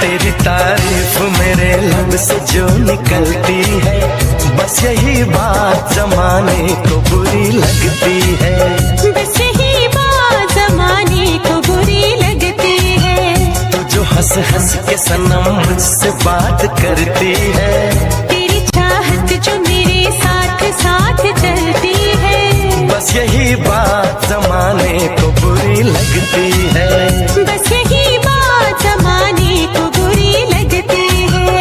तेरी तारीफ मेरे लब से जो निकलती है, बस यही बात जमाने को बुरी लगती है। बस यही बात जमाने को बुरी लगती है। तू जो हंस हंस के सनम मुझसे बात करती है, तेरी चाहत जो मेरे साथ साथ चलती है, बस यही बात जमाने को बुरी लगती है। बस यही बात जमाने को बुरी लगती है।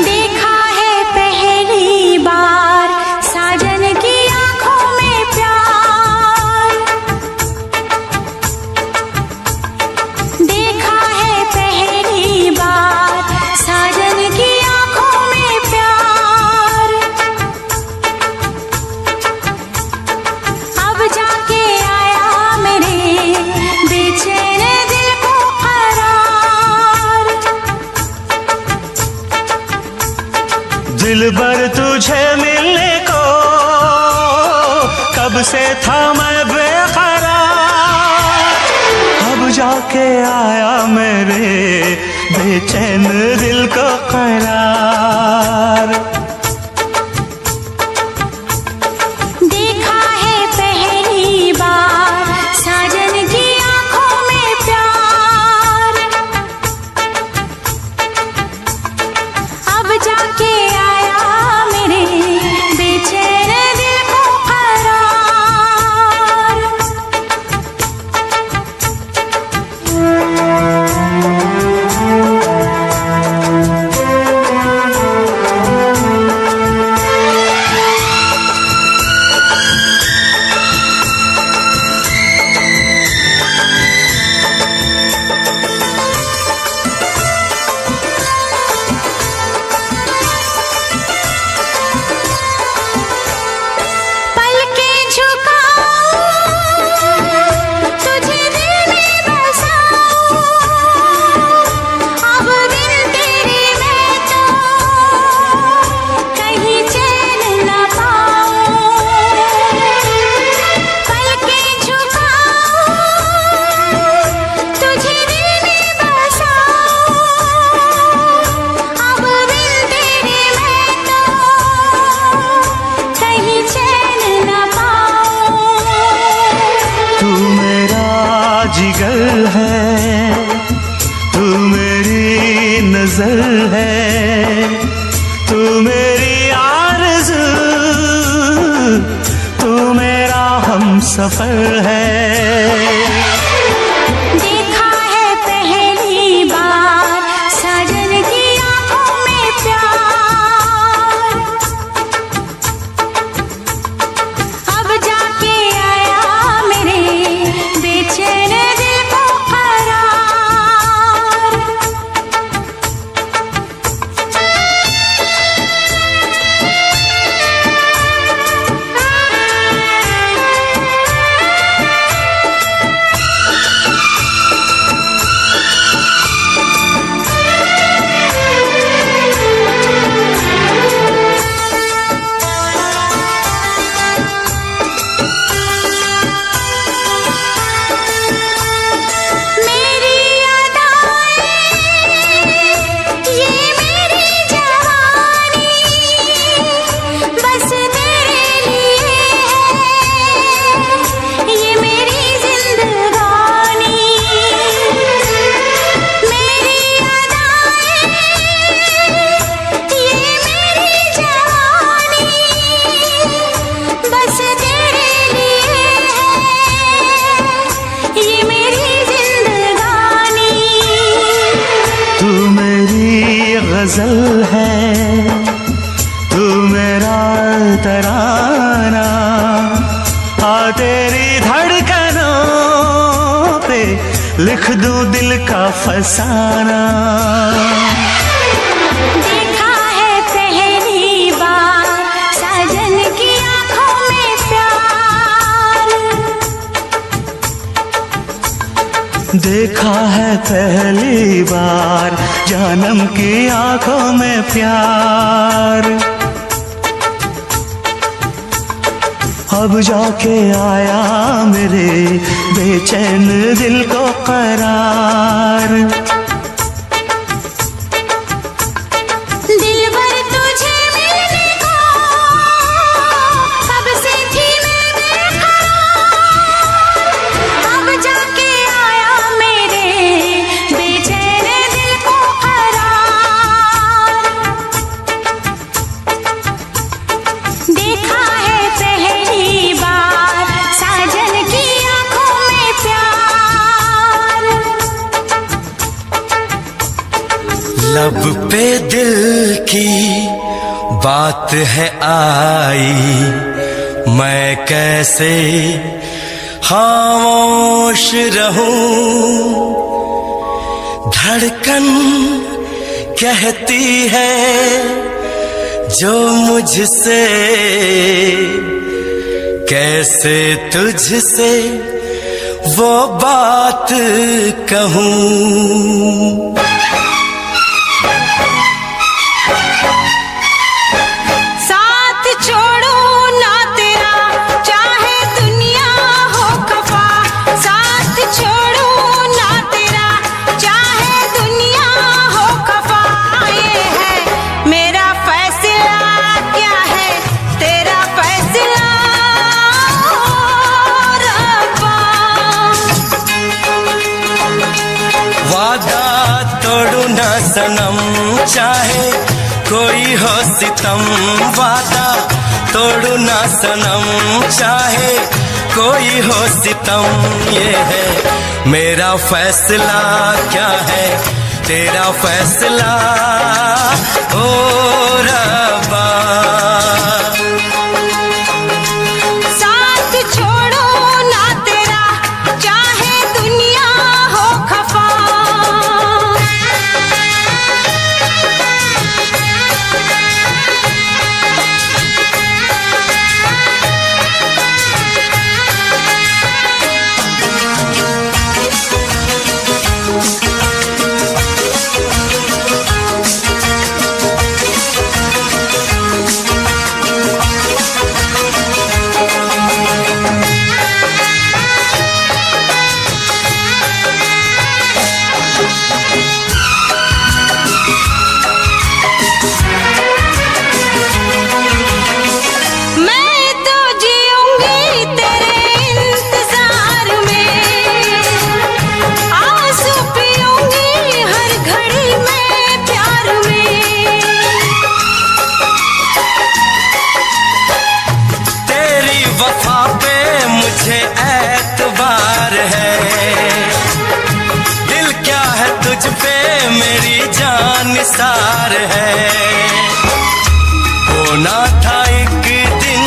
देखा है पहली बार साजन की आंखों में प्यार, देखा है पहली बार साजन की आंखों में प्यार। अब जाके आया मेरे बेचैन दिल को करार। दिलबर तुझे मिलने को कब से था मैं बेकरार, अब जाके आया मेरे बेचैन दिल को करार। देखा है पहली बार साजन की आंखों में प्यार, अब जाके आया मेरे बेचैन दिल को करार। पलके झुकाऊं तुझे दिल में बसाऊं, अब बिन तेरे मैं तो कहीं चैन न पाऊं। पलके झुकाऊं तुझे दिल में बसाऊं, अब बिन तेरे मैं तो कहीं चैन न पाऊं। तू मेरा जिगर है, तू मेरी नजर है, तू मेरी आरज़ू, तू मेरा हमसफर है। देखा है पहली बार साजन की आंखों में प्यार, अब जाके आया मेरे बेचैन दिल को करार। मेरी अदाएं ये मेरी जवानी बस तेरे लिए है, ये मेरी जिंदगानी। मेरी अदाएं ये मेरी जवानी बस तेरे लिए है, ये मेरी जिंदगानी। तू मेरी गजल है, तू मेरा तराना, आ तेरी लिख दूं दिल का फसाना। देखा है पहली बार साजन की आंखों में प्यार। देखा है पहली बार जानम की आंखों में प्यार। अब जाके आया मेरे बेचैन दिल को करार। दिलबर तुझे मिलने को कब से थी मैं बेकरार। अब जाके आया मेरे बेचैन दिल को करार। देखा है पहली बार साजन की आंखों में प्यार। लब पे दिल की बात है आई, मैं कैसे खामोश रहूं। धड़कन कहती है जो मुझसे, कैसे तुझसे वो बात कहूं। साथ छोड़ो ना तेरा चाहे दुनिया हो खफा। साथ छोड़ो ना तेरा चाहे दुनिया हो खफा। ये है मेरा फैसला, क्या है तेरा फैसला रब्बा। वादा तोड़ू ना सनम चाहे कोई हो सितम। वादा तोड़ू ना सनम चाहे कोई हो सितम। ये है मेरा फैसला, क्या है तेरा फैसला ओ रब्बा। साथ छोड़ो ना तेरा चाहे दुनिया हो खफा। मैं तो जीऊंगी तेरे इंतजार में। आंसू पीऊंगी हर घड़ी में प्यार में। तेरी वफा पे मुझे एतबार है। दिल क्या है तुझ पे मेरी जान निसार है। होना था एक दिन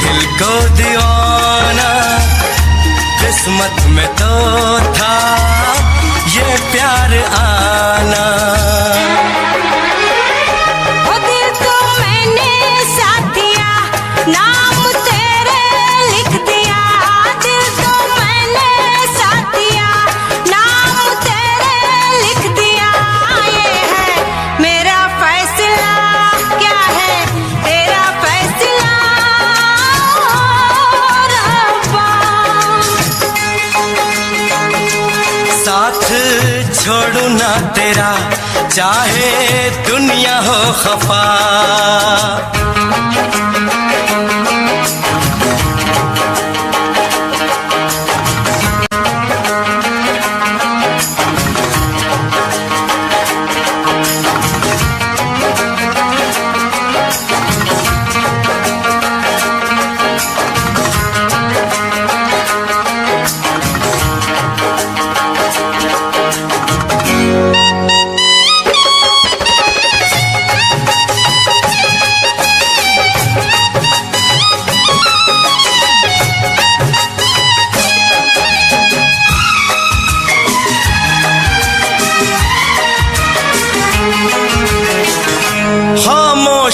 दिल को दीवाना, किस्मत में तो था ये प्यार आना। ओ दिल तो मैंने साथ दिया, नाम तेरे लिख दिया। दिल तो मैंने साथ दिया, नाम तेरे लिख दिया। ये है मेरा फैसला, क्या है तेरा फैसला रब्बा। साथ छोड़ू ना तेरा चाहे दुनिया हो खफा।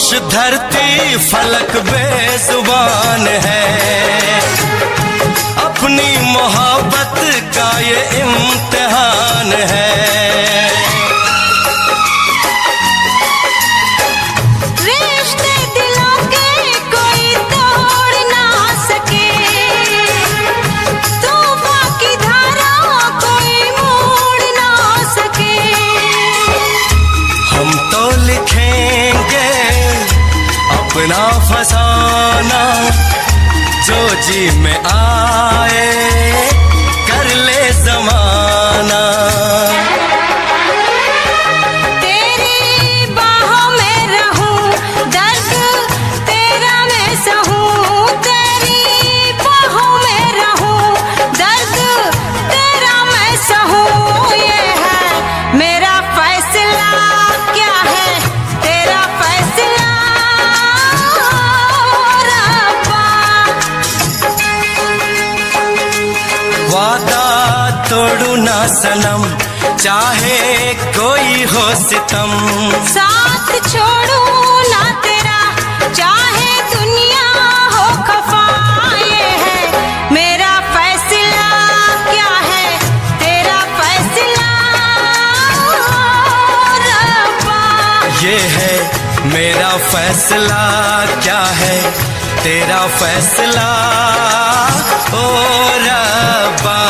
खामोश धरती फलक बेजुबान है, अपनी मोहब्बत का ये इम्तिहान है। रिश्ते दिलों के कोई तोड़ ना सके, तूफान की धारा कोई मोड़ ना सके। हम तो लिखेंगे अपना फसाना, जो जी में आए कर ले जमाना। तेरी बाहों में रहूं, दर्द तेरा मैं सहूं। तेरी बाहों में रहूं, दर्द तेरा मैं सहूं। ये है मेरा फैसला, क्या है तेरा फैसला रब्बा। वादा तोड़ू ना सनम, चाहे कोई हो सितम। साथ छोड़ू ना तेरा, चाहे दुनिया हो खफा। ये है मेरा फैसला, क्या है तेरा फैसला रब्बा। ये है मेरा फैसला, क्या है तेरा फैसला ओ रब्बा।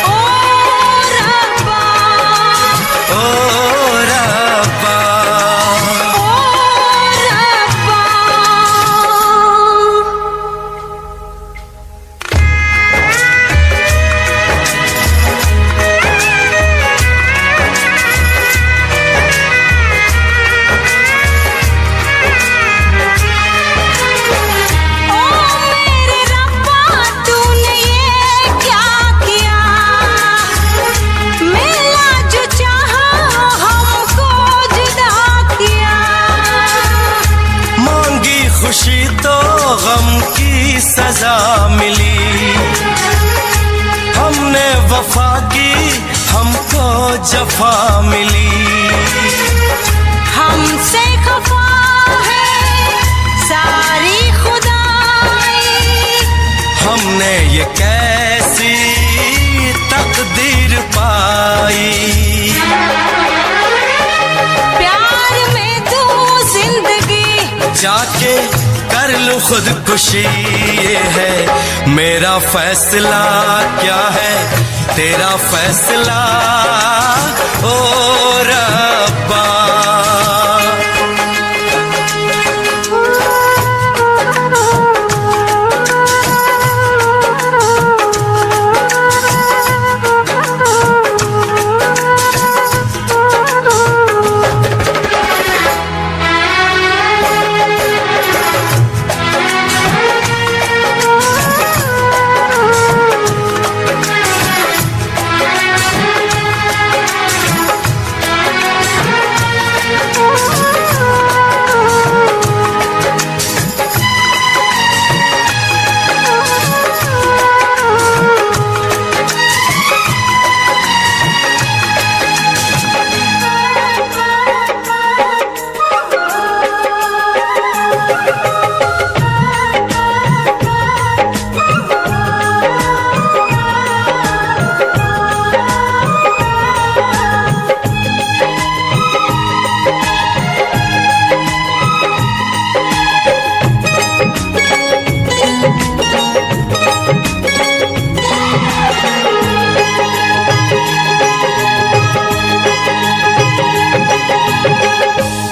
ओ रब्बा, ओ रब्बा। ओ रब्बा। ओ मेरे रब्बा, तूने ये क्या किया। मिला जो चाहा हमको जुदा किया। मांगी खुशी तो गम की सजा मिली, हमने वफा की हमको जफा मिली। हमसे खफा है सारी खुदाई। हमने ये कैसी तकदीर पाई। प्यार में तू जिंदगी जाके कर लूं खुदकुशी, ये है मेरा फैसला, क्या है तेरा फैसला ओ रब्बा।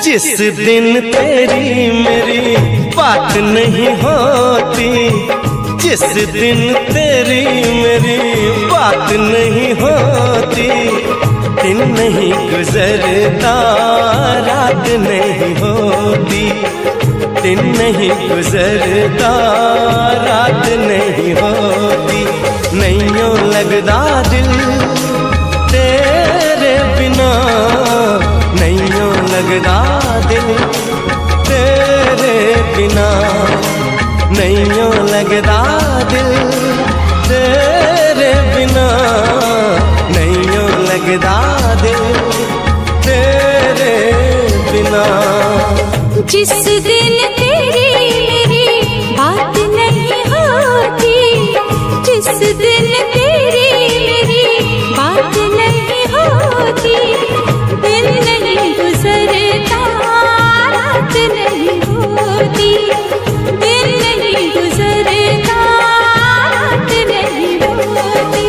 जिस दिन तेरी मेरी बात नहीं होती, जिस दिन तेरी मेरी बात नहीं होती, दिन नहीं गुजरता रात नहीं होती, दिन नहीं गुजरता रात नहीं होती। नैयों लगदा दिल तेरे बिना, नैयों लगदा दिल तेरे बिना, नैयों लगदा दिल तेरे बिना, नैयों लगदा दिल तेरे बिना। जिस दिन तेरी मेरी बात नहीं होती, जिस दिन तेरी मेरी बात नहीं होती, दिन नहीं गुजरता रात नहीं होती, दिन नहीं गुजरता रात नहीं होती,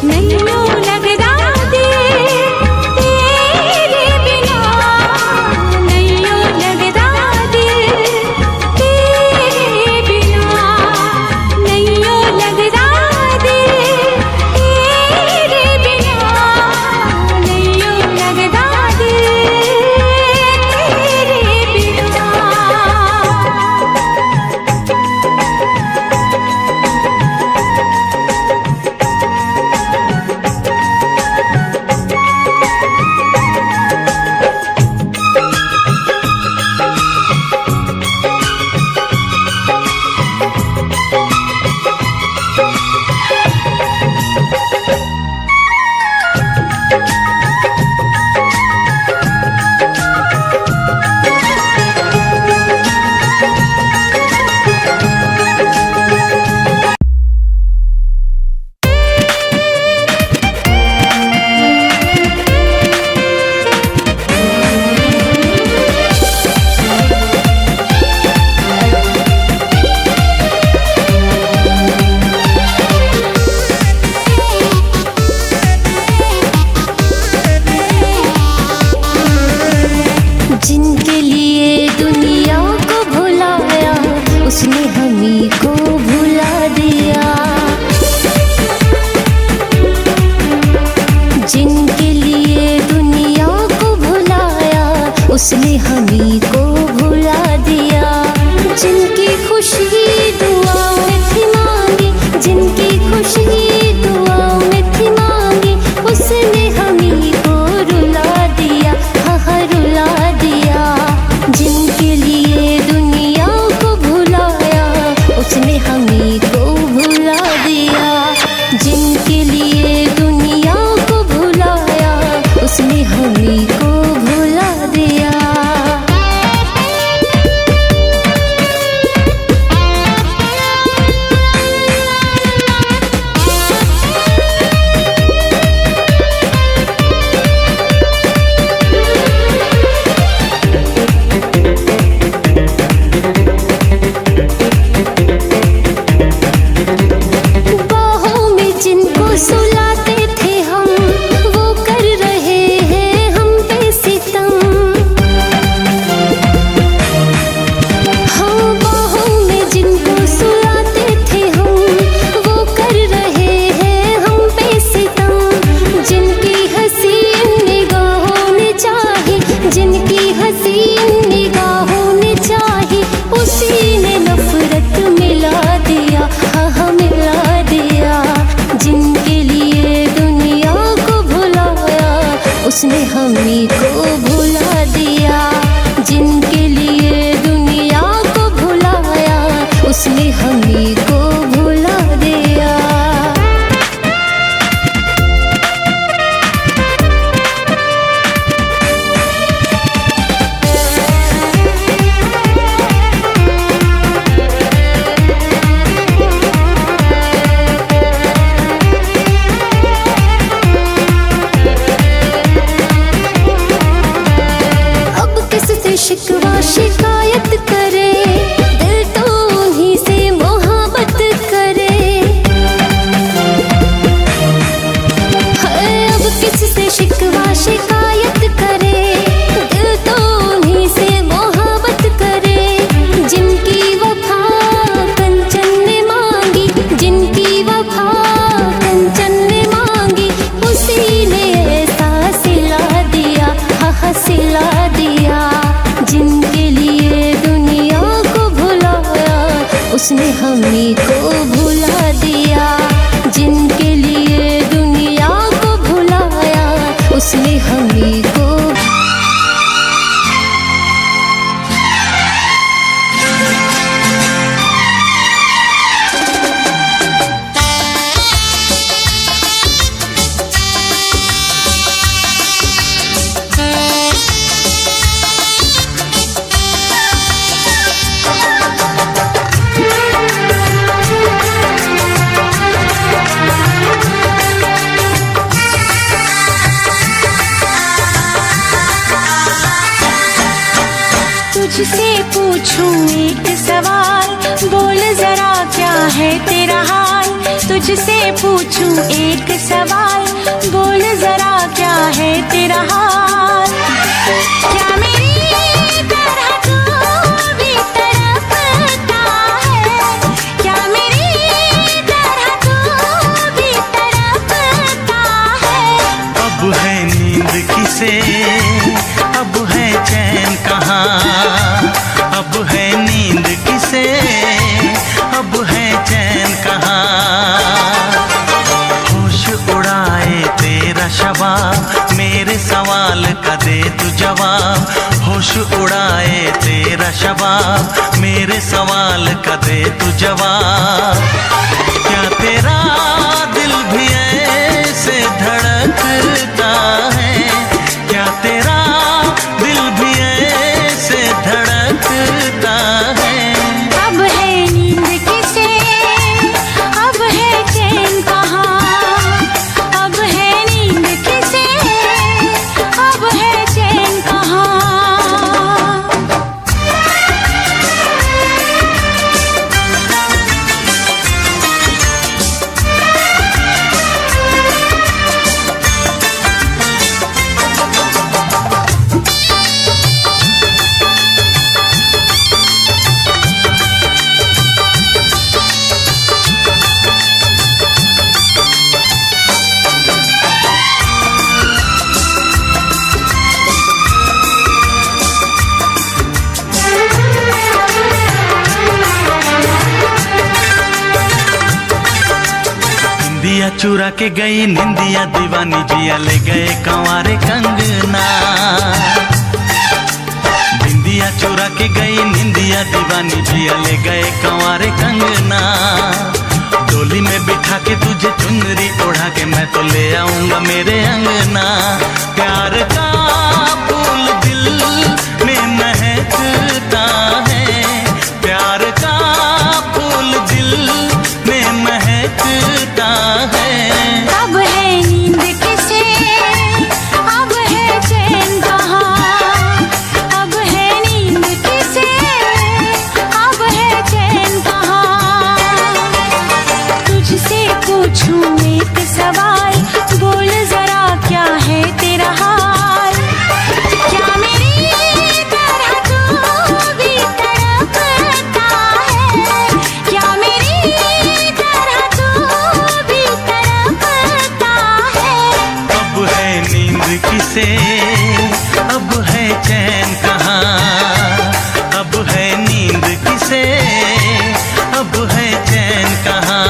नैयों लगदा दिल तेरे बिना, नैयों लगदा दिल तेरे बिना, नैयों लगदा दिल तेरे बिना, नैयों लगदा दिल तेरे बिना। जिनके लिए दुनिया को भुलाया, उसने हमी को भुला दिया, जिनके लिए दुनिया को भुलाया, उसने हमी को भुला दिया, जिनकी खुशी दुआओं में थी मांगी, जिनकी खुशी दुआओं में थी मांगी, उसने हमी को रुला दिया, हाँ रुला दिया, जिनके लिए दुनिया को भुलाया, उसने हमी को भुला दिया, जिनके लिए दुनिया को भुलाया, उसने हमी को भुला दिया। बाहों में जिनको सुलाते थे हम, वो कर रहे हैं हम पे सितम, हाँ बाहों में जिनको सुलाते थे हम, वो कर रहे हैं हम पे सितम, जिनकी हसीन निगाहों ने चाही, जिनकी हसीन निगाहों ने चाही, उसी ने नफरत मिला दिया, हाँ मिला दिया, जिनके लिए दुनिया को भुलाया, उसने हमी को भुला दिया, जिनके लिए दुनिया को भुलाया, उसने हमी को भुला दिया। अब किससे शिकवा शिकायत करे, दिल तो उन्हीं से मोहब्बत करे, हाय अब किससे शिकवा शिकायत करे, दिल तो उन्हीं से मोहब्बत करे, जिनकी वफा कंचन ने मांगी, जिनकी वफा कंचन ने मांगी, उसी ने ऐसा सिला दिया, हाँ सिला दिया, जिनके लिए दुनिया को भुलाया, उसने हमी को भुला दिया, जिनके लिए दुनिया को भुलाया, उसने हमी को। तुझसे पूछूं एक सवाल, बोल जरा क्या है तेरा हाल। तुझसे पूछूं एक सवाल, बोल जरा क्या है तेरा हाल। क्या मेरी तरह तू भी तड़पता है, क्या मेरी तरह तू भी तड़पता है। अब है नींद किसे, अब है चैन कहाँ। अब है नींद किसे, अब है चैन कहाँ। होश उड़ाए तेरा शबाब, मेरे सवाल का दे तू जवाब। होश उड़ाए तेरा शबाब, मेरे सवाल का दे तू जवाब। क्या तेरा दिल भी ऐसे धड़कता है, क्या तेरा दिल भी ऐसे धड़कता है। अब है नींद किसे, अब है चैन कहाँ। अब है नींद किसे, अब है चैन कहाँ। निंदिया चुरा के गई निंदिया दीवानी, जिया ले गए कंवारे कंगना। निंदिया चुरा के गई निंदिया दीवानी, जिया ले गए कंवारे कंगना। डोली में बिठा के तुझे चुनरी ओढ़ा के मैं तो ले आऊंगा मेरे अंगना। प्यार का फूल दिल में महकता है, प्यार का फूल दिल में महकता है। अब है नींद किसे, अब है चैन कहाँ। अब है नींद किसे, अब है चैन कहाँ। तुझसे पूछूं एक सवाल, बोल जरा क्या है तेरा हाल। क्या मेरी तरह तू भी तड़पता है, क्या मेरी तरह तू भी तड़पता है। अब है नींद किसे, अब है चैन कहाँ। अब है नींद किसे, अब है चैन कहाँ।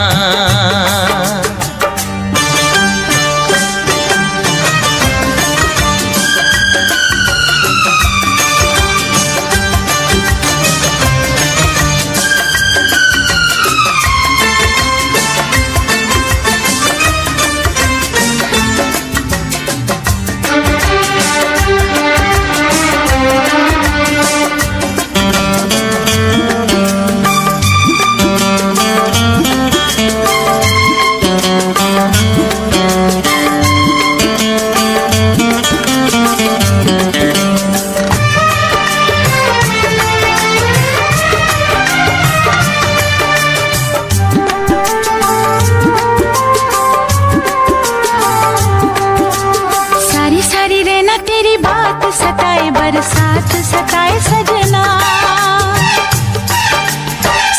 सारी सारी रहना तेरी बात सताए, बरसात सताए सजना।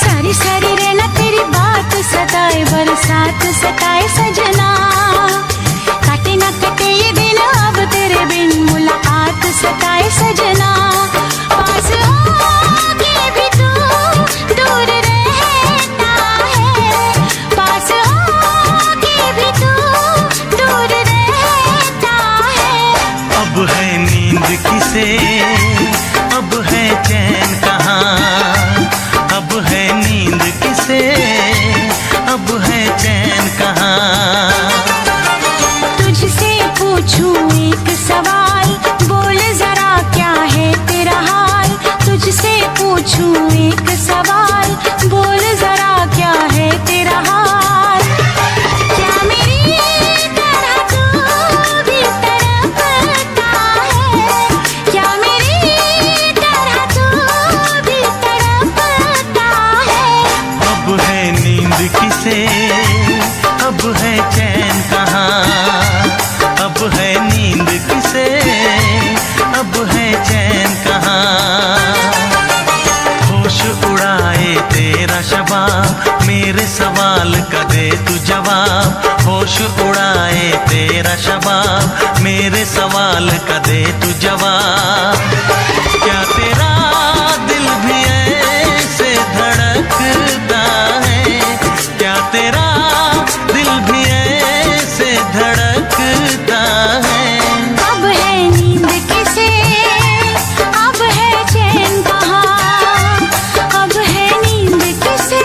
सारी सारी रहना तेरी बात सताए, बरसात सताए सजना। काटे ना कटे ये दिन अब तेरे बिन, मुलाकात सताए सजना। पास होके भी तू दूर रहता है, पास होके भी तू दूर रहता है। अब है नींद किसे, अब है चैन कहाँ। अब है नींद किसे, अब है चैन कहाँ। तुझसे पूछूं एक सवाल, बोल जरा क्या है तेरा हाल। तुझसे पूछूं एक सवाल, बोल जरा क्या है तेरा हाल। क्या मेरी तरह तू भी तड़पता है, क्या मेरी तरह तू किसे, अब है चैन कहाँ, अब है नींद किसे, अब है चैन कहाँ। होश उड़ाए तेरा शबाब, मेरे सवाल का दे तू जवाब। होश उड़ाए तेरा शबाब, मेरे सवाल का दे तू जवाब। क्या तेरा दिल भी ऐसे धड़कता है, क्या तेरा दिल भी ऐसे धड़कता है। अब है नींद किसे, अब है चैन कहाँ, अब है नींद किसे,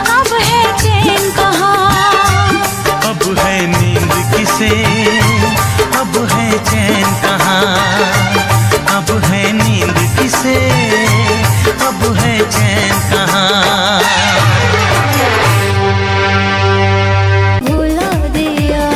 अब है चैन कहाँ। अब है नींद किसे, अब है चैन कहाँ, अब है नींद किसे, अब है चैन कहाँ। भुला दिया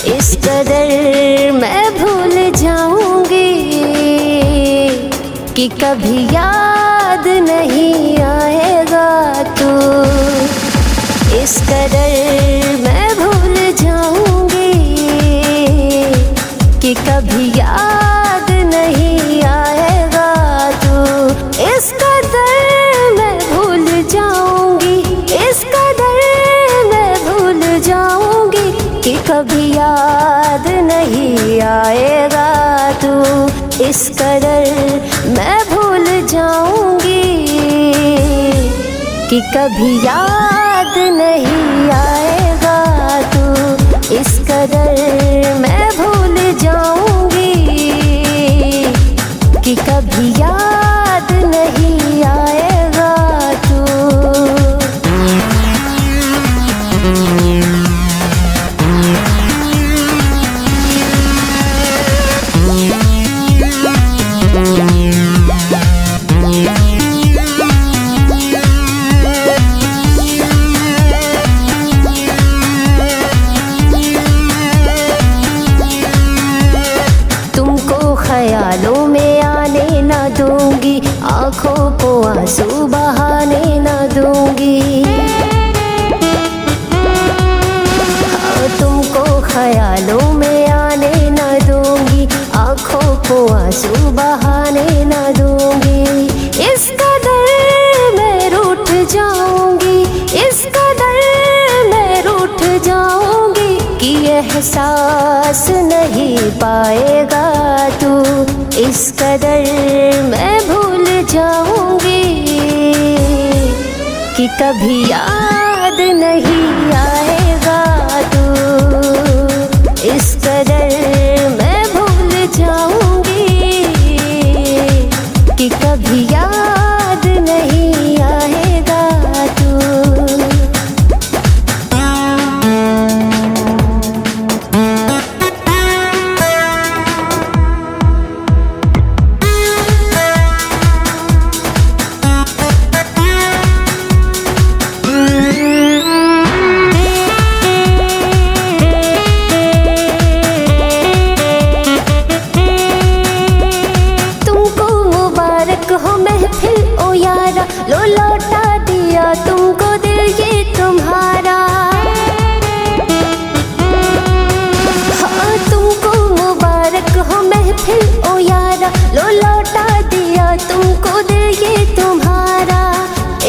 इस कदर मैं भूल जाऊंगी कि कभी याद नहीं आएगा तू। इस कदर मैं भूल जाऊंगी कि कभी याद नहीं आएगा तू। इस कदर मैं भूल जाऊंगी, इस कदर मैं भूल जाऊंगी कि कभी याद नहीं आएगा तू। इस कदर मैं भूल जाऊंगी कि कभी याद नहीं आएगा तू। इस कदर मैं भूल जाऊंगी कि कभी याद नहीं आएगा तू। तुमको ख्यालों में आने ना दूंगी, आंखों को आंसू बहाने ना दूंगी। तुमको ख्यालों में आने ना दूंगी, आंखों को आंसू बहाने ना दूंगी। इस कदर मैं रूठ जाऊंगी, इस कदर मैं रूठ जाऊंगी कि एहसास नहीं पाएगा तू। इस कदर मैं भूल जाऊंगी कि कभी याद नहीं आएगा तू। इस कदर मैं भूल जाऊंगी कि कभी याद नहीं आएगा तू। लो लौटा दिया तुमको दिल ये तुम्हारा। हाँ तुमको मुबारक हो महफिल ओ यारा, लो लौटा दिया तुमको दिल ये तुम्हारा।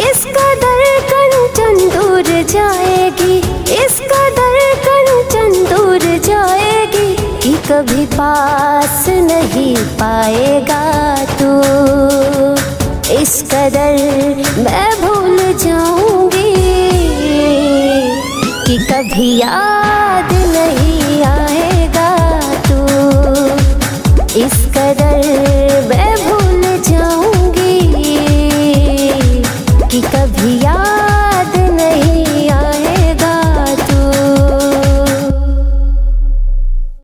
इस कदर कंचन दूर जाएगी, इस कदर कंचन दूर जाएगी कि कभी पास नहीं पाएगा तू। इस कदर मैं भूल जाऊंगी कि कभी याद नहीं आएगा तू। इस